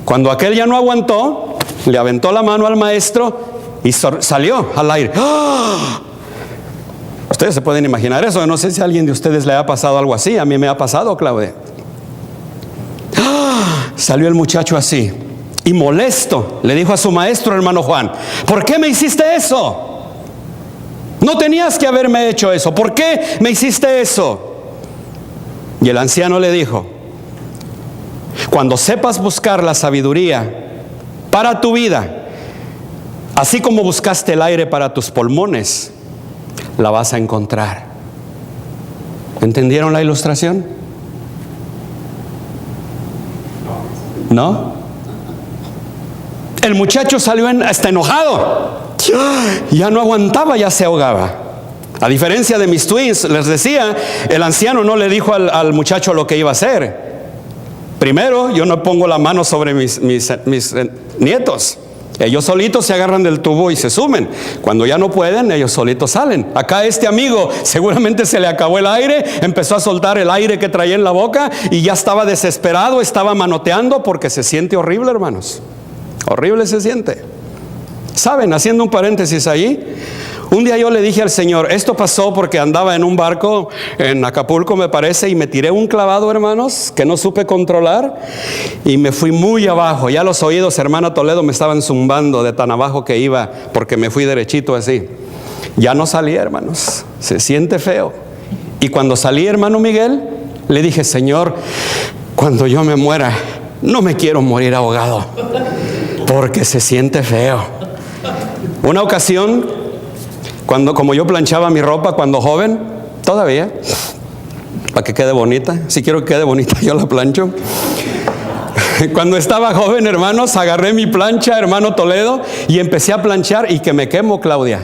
Cuando aquel ya no aguantó, le aventó la mano al maestro y salió al aire. ¡Oh! Ustedes se pueden imaginar eso. No sé si a alguien de ustedes le ha pasado algo así. A mí me ha pasado, Claudia. ¡Oh! Salió el muchacho así. Y molesto, le dijo a su maestro, hermano Juan: ¿por qué me hiciste eso? No tenías que haberme hecho eso. ¿Por qué me hiciste eso? Y el anciano le dijo: Cuando sepas buscar la sabiduría para tu vida, así como buscaste el aire para tus pulmones, la vas a encontrar. ¿Entendieron la ilustración? ¿No? El muchacho salió hasta enojado. Ya no aguantaba, ya se ahogaba. A diferencia de mis twins, les decía, el anciano no le dijo al muchacho lo que iba a hacer. Primero, yo no pongo la mano sobre mis nietos. Ellos solitos se agarran del tubo y se sumen. Cuando ya no pueden, ellos solitos salen. Acá este amigo seguramente se le acabó el aire, empezó a soltar el aire que traía en la boca y ya estaba desesperado, estaba manoteando porque se siente horrible, hermanos. Horrible se siente. ¿Saben? Haciendo un paréntesis ahí, un día yo le dije al Señor, esto pasó porque andaba en un barco en Acapulco, me parece, y me tiré un clavado, hermanos, que no supe controlar y me fui muy abajo. Ya los oídos, hermana Toledo, me estaban zumbando de tan abajo que iba porque me fui derechito así. Ya no salí, hermanos, se siente feo. Y cuando salí, hermano Miguel, le dije, Señor, cuando yo me muera, no me quiero morir ahogado porque se siente feo. Una ocasión, como yo planchaba mi ropa cuando joven, todavía, para que quede bonita, si quiero que quede bonita yo la plancho. Cuando estaba joven, hermanos, agarré mi plancha, hermano Toledo, y empecé a planchar y que me quemo, Claudia.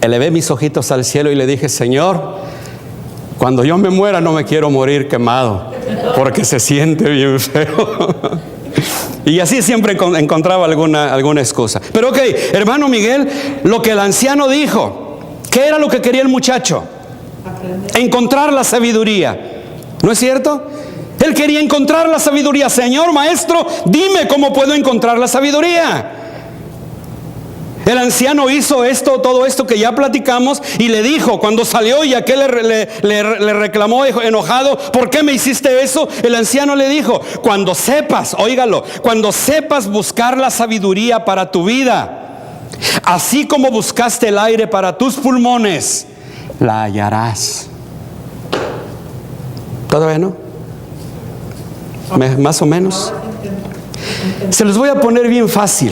Elevé mis ojitos al cielo y le dije, Señor, cuando yo me muera no me quiero morir quemado, porque se siente bien feo. Y así siempre encontraba alguna excusa. Pero ok, hermano Miguel, lo que el anciano dijo, ¿qué era lo que quería el muchacho? Encontrar la sabiduría. ¿No es cierto? Él quería encontrar la sabiduría. Señor, maestro, dime cómo puedo encontrar la sabiduría. El anciano hizo todo esto que ya platicamos y le dijo, cuando salió y aquel le reclamó enojado, ¿por qué me hiciste eso? El anciano le dijo, cuando sepas, óigalo, cuando sepas buscar la sabiduría para tu vida, así como buscaste el aire para tus pulmones, la hallarás. ¿Todavía no? Más o menos. Se los voy a poner bien fácil.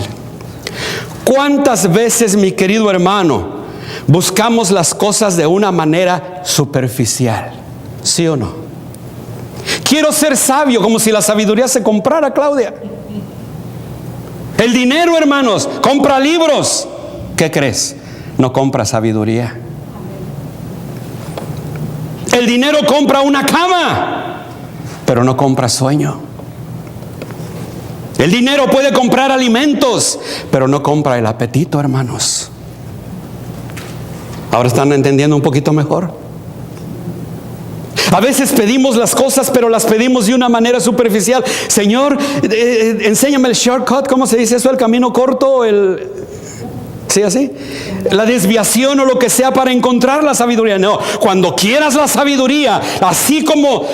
¿Cuántas veces, mi querido hermano, buscamos las cosas de una manera superficial? ¿Sí o no? Quiero ser sabio, como si la sabiduría se comprara, Claudia. El dinero, hermanos, compra libros. ¿Qué crees? No compra sabiduría. El dinero compra una cama, pero no compra sueño. El dinero puede comprar alimentos, pero no compra el apetito, hermanos. ¿Ahora están entendiendo un poquito mejor? A veces pedimos las cosas, pero las pedimos de una manera superficial. Señor, enséñame el shortcut, ¿cómo se dice eso? El camino corto, ¿sí así? La desviación o lo que sea para encontrar la sabiduría. No, cuando quieras la sabiduría, así como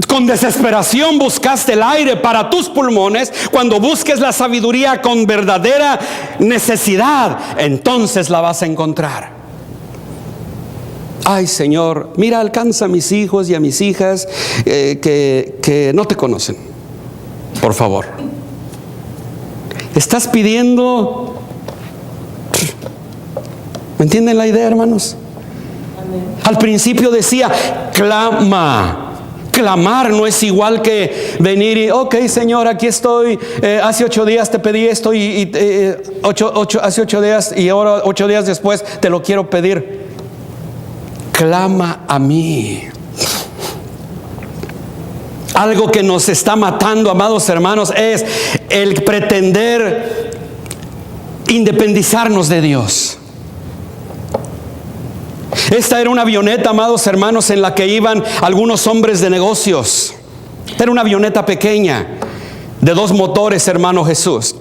con desesperación buscaste el aire para tus pulmones, cuando busques la sabiduría con verdadera necesidad, entonces la vas a encontrar. Ay, Señor, mira, alcanza a mis hijos y a mis hijas que no te conocen. Por favor. Estás pidiendo... ¿Me entienden la idea, hermanos? Al principio decía, clama. Clamar no es igual que venir y, ok, Señor, aquí estoy. Hace 8 días te pedí esto hace 8 días y ahora 8 días después te lo quiero pedir. Clama a mí. Algo que nos está matando, amados hermanos, es el pretender independizarnos de Dios. Esta era una avioneta, amados hermanos, en la que iban algunos hombres de negocios. Era una avioneta pequeña, de 2 motores, hermano Jesús.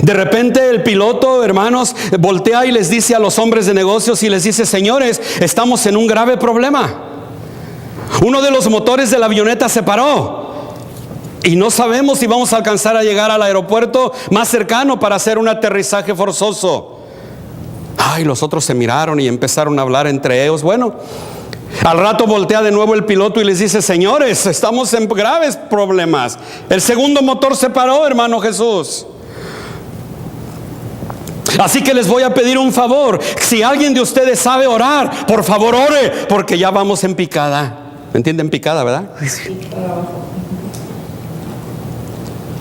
De repente el piloto, hermanos, voltea y les dice a los hombres de negocios y les dice, señores, estamos en un grave problema. Uno de los motores de la avioneta se paró y no sabemos si vamos a alcanzar a llegar al aeropuerto más cercano para hacer un aterrizaje forzoso. Ay, los otros se miraron y empezaron a hablar entre ellos. Bueno, Al rato voltea de nuevo el piloto y les dice: señores, estamos en graves problemas. El segundo motor se paró, hermano Jesús. Así que les voy a pedir un favor. Si alguien de ustedes sabe orar, por favor ore, porque ya vamos en picada. ¿Me entienden? Picada, ¿verdad?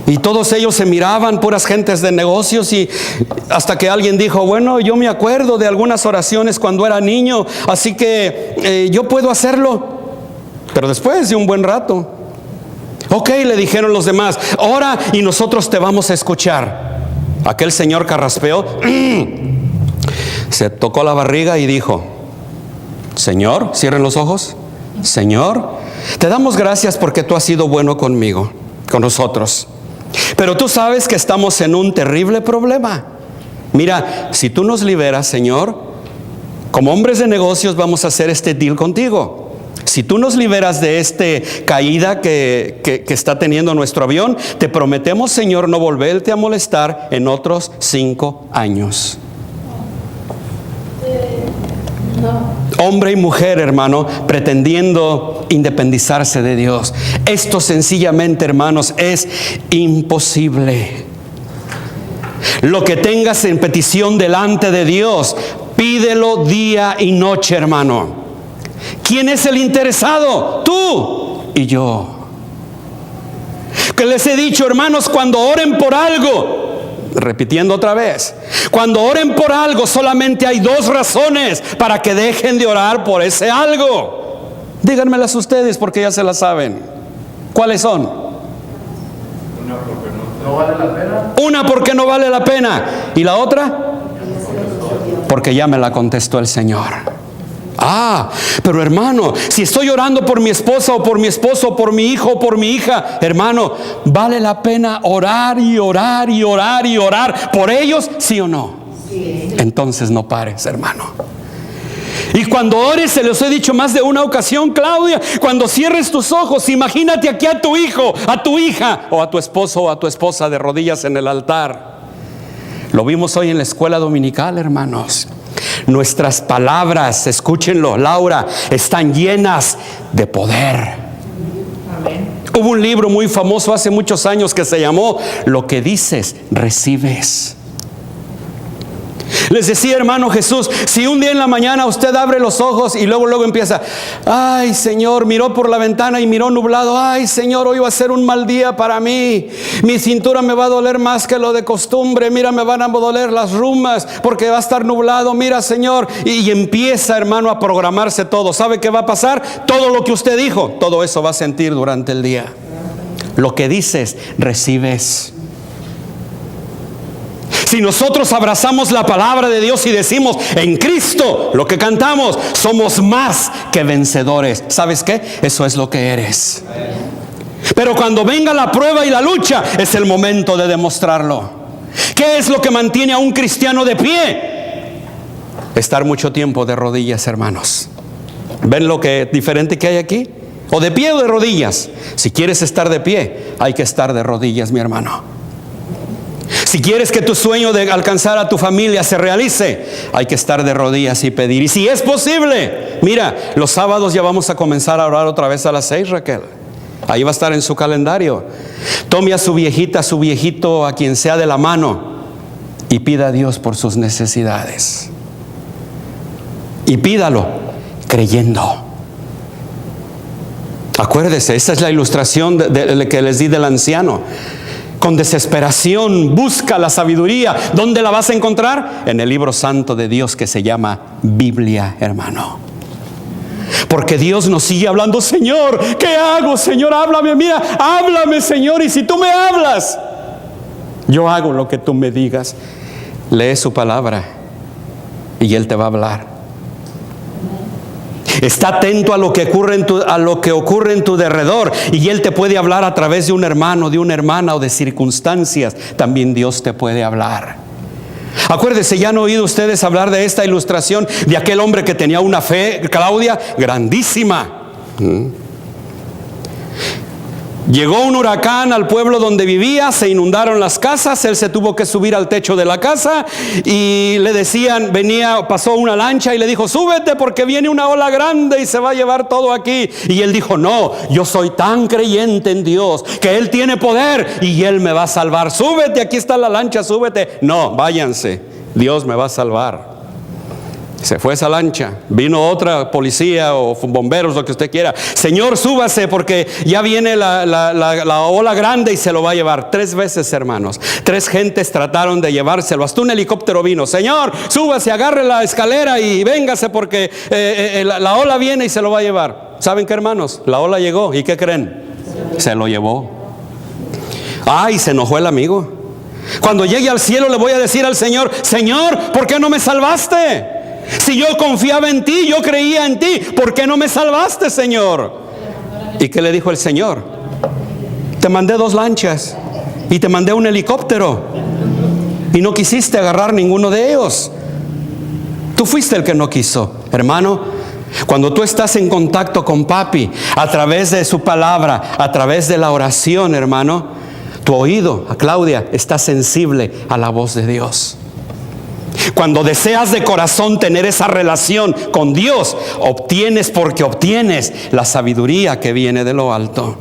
Y todos ellos se miraban, puras gentes de negocios, y hasta que alguien dijo: bueno, yo me acuerdo de algunas oraciones cuando era niño, así que yo puedo hacerlo. Pero después de un buen rato. Ok, le dijeron los demás: ora y nosotros te vamos a escuchar. Aquel señor carraspeó, se tocó la barriga y dijo: Señor, cierren los ojos. Señor, te damos gracias porque tú has sido bueno conmigo, con nosotros. Pero tú sabes que estamos en un terrible problema. Mira, si tú nos liberas, Señor, como hombres de negocios vamos a hacer este deal contigo. Si tú nos liberas de esta caída que está teniendo nuestro avión, te prometemos, Señor, no volverte a molestar en otros 5 años. Hombre y mujer, hermano, pretendiendo independizarse de Dios. Esto sencillamente, hermanos, es imposible. Lo que tengas en petición delante de Dios, pídelo día y noche, hermano. ¿Quién es el interesado? Tú y yo. Que les he dicho, hermanos, cuando oren por algo, repitiendo otra vez, cuando oren por algo, solamente hay 2 razones para que dejen de orar por ese algo. Díganmelas ustedes porque ya se las saben. ¿Cuáles son? Una porque no vale la pena. Una porque no vale la pena. ¿Y la otra? Porque ya me la contestó el Señor. Pero hermano, si estoy orando por mi esposa o por mi esposo o por mi hijo o por mi hija, hermano, ¿vale la pena orar y orar y orar y orar por ellos? ¿Sí o no? Sí. Entonces no pares, hermano. Y cuando ores, se los he dicho más de una ocasión, Claudia, cuando cierres tus ojos, imagínate aquí a tu hijo, a tu hija o a tu esposo o a tu esposa de rodillas en el altar. Lo vimos hoy en la escuela dominical, hermanos. Nuestras palabras, escúchenlo, Laura, están llenas de poder. Amén. Hubo un libro muy famoso hace muchos años que se llamó Lo que dices, recibes. Les decía, hermano Jesús, si un día en la mañana usted abre los ojos y luego empieza: ay Señor, miró por la ventana y miró nublado, ay Señor, hoy va a ser un mal día para mí, mi cintura me va a doler más que lo de costumbre, mira, me van a doler las rumas porque va a estar nublado, mira Señor, y empieza, hermano, a programarse todo. ¿Sabe qué va a pasar? Todo lo que usted dijo, todo eso va a sentir durante el día. Lo que dices, recibes. Si nosotros abrazamos la palabra de Dios y decimos: en Cristo, lo que cantamos, somos más que vencedores. ¿Sabes qué? Eso es lo que eres. Pero cuando venga la prueba y la lucha, es el momento de demostrarlo. ¿Qué es lo que mantiene a un cristiano de pie? Estar mucho tiempo de rodillas, hermanos. ¿Ven lo que diferente que hay aquí? O de pie o de rodillas. Si quieres estar de pie, hay que estar de rodillas, mi hermano. Si quieres que tu sueño de alcanzar a tu familia se realice, hay que estar de rodillas y pedir. Y si es posible, mira, los sábados ya vamos a comenzar a orar otra vez a las 6, Raquel. Ahí va a estar en su calendario. Tome a su viejita, a su viejito, a quien sea de la mano, y pida a Dios por sus necesidades. Y pídalo creyendo. Acuérdese, esa es la ilustración que les di del anciano. Con desesperación busca la sabiduría. ¿Dónde la vas a encontrar? En el libro santo de Dios que se llama Biblia, hermano. Porque Dios nos sigue hablando: Señor, ¿qué hago? Señor, háblame, mira, háblame, Señor. Y si tú me hablas, yo hago lo que tú me digas. Lee su palabra y Él te va a hablar. Está atento a lo que ocurre en tu derredor, y Él te puede hablar a través de un hermano, de una hermana o de circunstancias. También Dios te puede hablar. Acuérdese, ya han oído ustedes hablar de esta ilustración de aquel hombre que tenía una fe, Claudia, grandísima. Llegó un huracán al pueblo donde vivía, se inundaron las casas, él se tuvo que subir al techo de la casa y le decían, pasó una lancha y le dijo, súbete porque viene una ola grande y se va a llevar todo aquí. Y él dijo, no, yo soy tan creyente en Dios que Él tiene poder y Él me va a salvar. Súbete, aquí está la lancha, súbete. No, váyanse, Dios me va a salvar. Se fue esa lancha, vino otra policía o bomberos, lo que usted quiera. Señor, súbase porque ya viene la ola grande y se lo va a llevar. 3 veces, hermanos. 3 gentes trataron de llevárselo. Hasta un helicóptero vino. Señor, súbase, agarre la escalera y véngase porque la ola viene y se lo va a llevar. ¿Saben qué, hermanos? La ola llegó. ¿Y qué creen? Se lo llevó. Ay, se enojó el amigo. Cuando llegue al cielo le voy a decir al Señor, Señor, ¿por qué no me salvaste? Si yo confiaba en ti, yo creía en ti, ¿por qué no me salvaste, Señor? ¿Y qué le dijo el Señor? Te mandé 2 lanchas y te mandé un helicóptero y no quisiste agarrar ninguno de ellos. Tú fuiste el que no quiso, hermano. Cuando tú estás en contacto con Papi, a través de su palabra, a través de la oración, hermano, tu oído, a Claudia, está sensible a la voz de Dios. Cuando deseas de corazón tener esa relación con Dios, obtienes la sabiduría que viene de lo alto.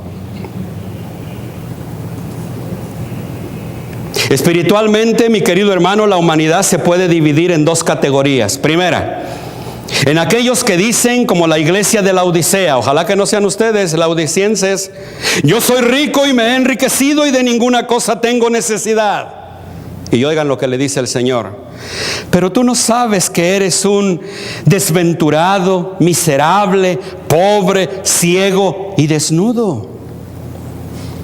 Espiritualmente, mi querido hermano, la humanidad se puede dividir en 2 categorías. Primera, en aquellos que dicen, como la iglesia de la Odisea, ojalá que no sean ustedes laodicenses, yo soy rico y me he enriquecido y de ninguna cosa tengo necesidad. Y oigan lo que le dice el Señor. Pero tú no sabes que eres un desventurado, miserable, pobre, ciego y desnudo.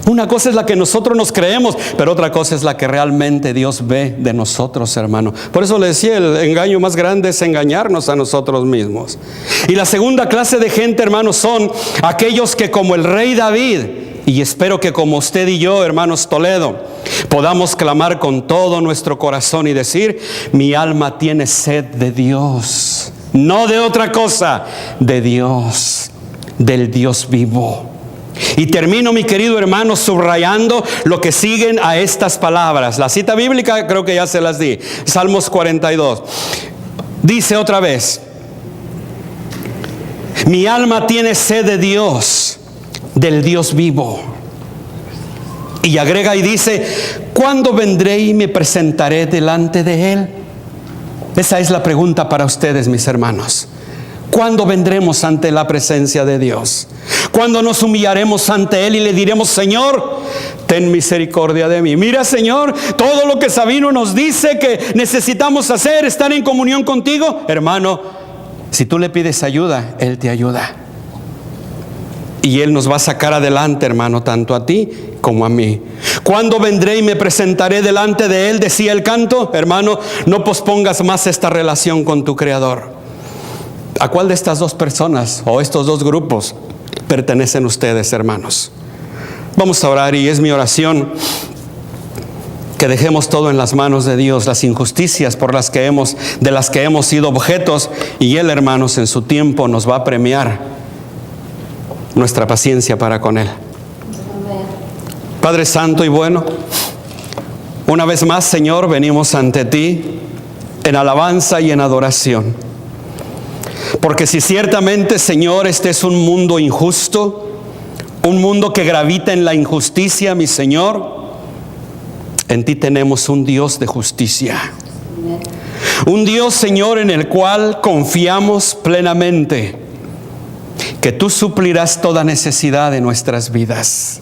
Una cosa es la que nosotros nos creemos, pero otra cosa es la que realmente Dios ve de nosotros, hermano. Por eso le decía, el engaño más grande es engañarnos a nosotros mismos. Y la segunda clase de gente, hermanos, son aquellos que, como el rey David, y espero que como usted y yo, hermanos Toledo, podamos clamar con todo nuestro corazón y decir, mi alma tiene sed de Dios, no de otra cosa, de Dios, del Dios vivo. Y termino, mi querido hermano, subrayando lo que siguen a estas palabras. La cita bíblica creo que ya se las di. Salmos 42. Dice otra vez, mi alma tiene sed de Dios, del Dios vivo. Y agrega y dice, ¿cuándo vendré y me presentaré delante de Él? Esa es la pregunta para ustedes, mis hermanos. ¿Cuándo vendremos ante la presencia de Dios? ¿Cuándo nos humillaremos ante Él y le diremos, Señor, ten misericordia de mí? Mira, Señor, todo lo que Sabino nos dice que necesitamos hacer, estar en comunión contigo. Hermano, si tú le pides ayuda, Él te ayuda. Y Él nos va a sacar adelante, hermano, tanto a ti como a mí. ¿Cuándo vendré y me presentaré delante de Él? Decía el canto. Hermano, no pospongas más esta relación con tu Creador. ¿A cuál de estas 2 personas o estos 2 grupos pertenecen ustedes, hermanos? Vamos a orar y es mi oración que dejemos todo en las manos de Dios, las injusticias de las que hemos sido objetos, y Él, hermanos, en su tiempo nos va a premiar nuestra paciencia para con Él. Padre Santo y bueno, una vez más, Señor, venimos ante ti en alabanza y en adoración. Porque si ciertamente, Señor, este es un mundo injusto, un mundo que gravita en la injusticia, mi Señor, en ti tenemos un Dios de justicia. Un Dios, Señor, en el cual confiamos plenamente que tú suplirás toda necesidad de nuestras vidas.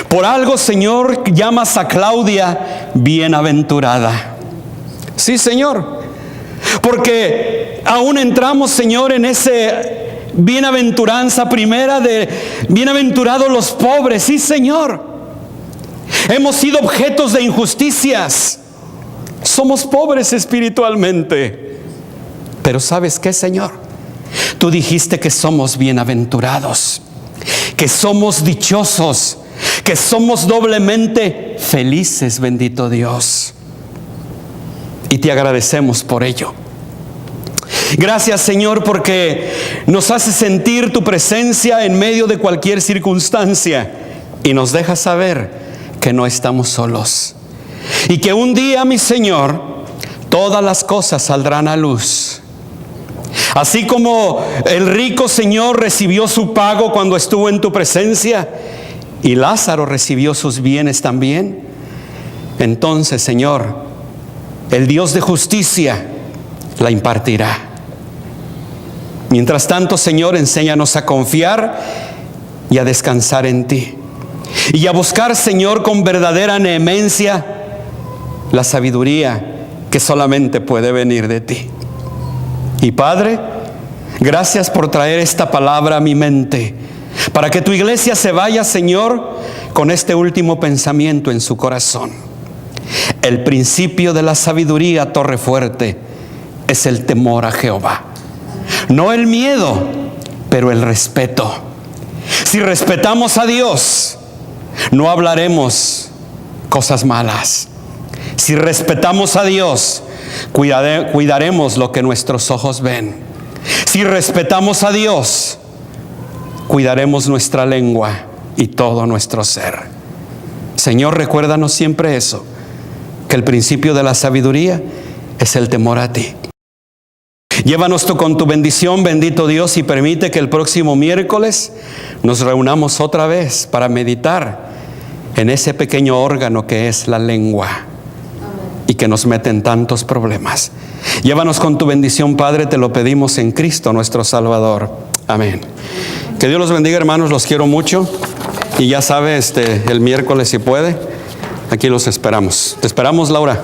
Por algo, Señor, llamas a Claudia bienaventurada. Sí, Señor. Porque aún entramos, Señor, en ese bienaventuranza primera de bienaventurados los pobres. Sí, Señor. Hemos sido objetos de injusticias. Somos pobres espiritualmente. Pero ¿sabes qué, Señor? Tú dijiste que somos bienaventurados, que somos dichosos, que somos doblemente felices, bendito Dios. Y te agradecemos por ello. Gracias, Señor, porque nos hace sentir tu presencia en medio de cualquier circunstancia. y nos deja saber que no estamos solos. Y que un día, mi Señor, todas las cosas saldrán a luz. Así como el rico Señor recibió su pago cuando estuvo en tu presencia y Lázaro recibió sus bienes también, entonces, Señor, el Dios de justicia la impartirá. Mientras tanto, Señor, enséñanos a confiar y a descansar en ti. Y a buscar, Señor, con verdadera vehemencia la sabiduría que solamente puede venir de ti. Y Padre, gracias por traer esta palabra a mi mente, para que tu iglesia se vaya, Señor, con este último pensamiento en su corazón. El principio de la sabiduría, torre fuerte, es el temor a Jehová. No el miedo, pero el respeto. Si respetamos a Dios, no hablaremos cosas malas. Si respetamos a Dios, cuidaremos lo que nuestros ojos ven. Si respetamos a Dios, cuidaremos nuestra lengua y todo nuestro ser. Señor, recuérdanos siempre eso, que el principio de la sabiduría es el temor a ti. Llévanos tú con tu bendición, bendito Dios, y permite que el próximo miércoles nos reunamos otra vez para meditar en ese pequeño órgano que es la lengua y que nos mete en tantos problemas. Llévanos con tu bendición, Padre, te lo pedimos en Cristo nuestro Salvador. Amén. Que Dios los bendiga, hermanos, los quiero mucho. Y ya sabe, el miércoles si puede, aquí los esperamos. Te esperamos, Laura.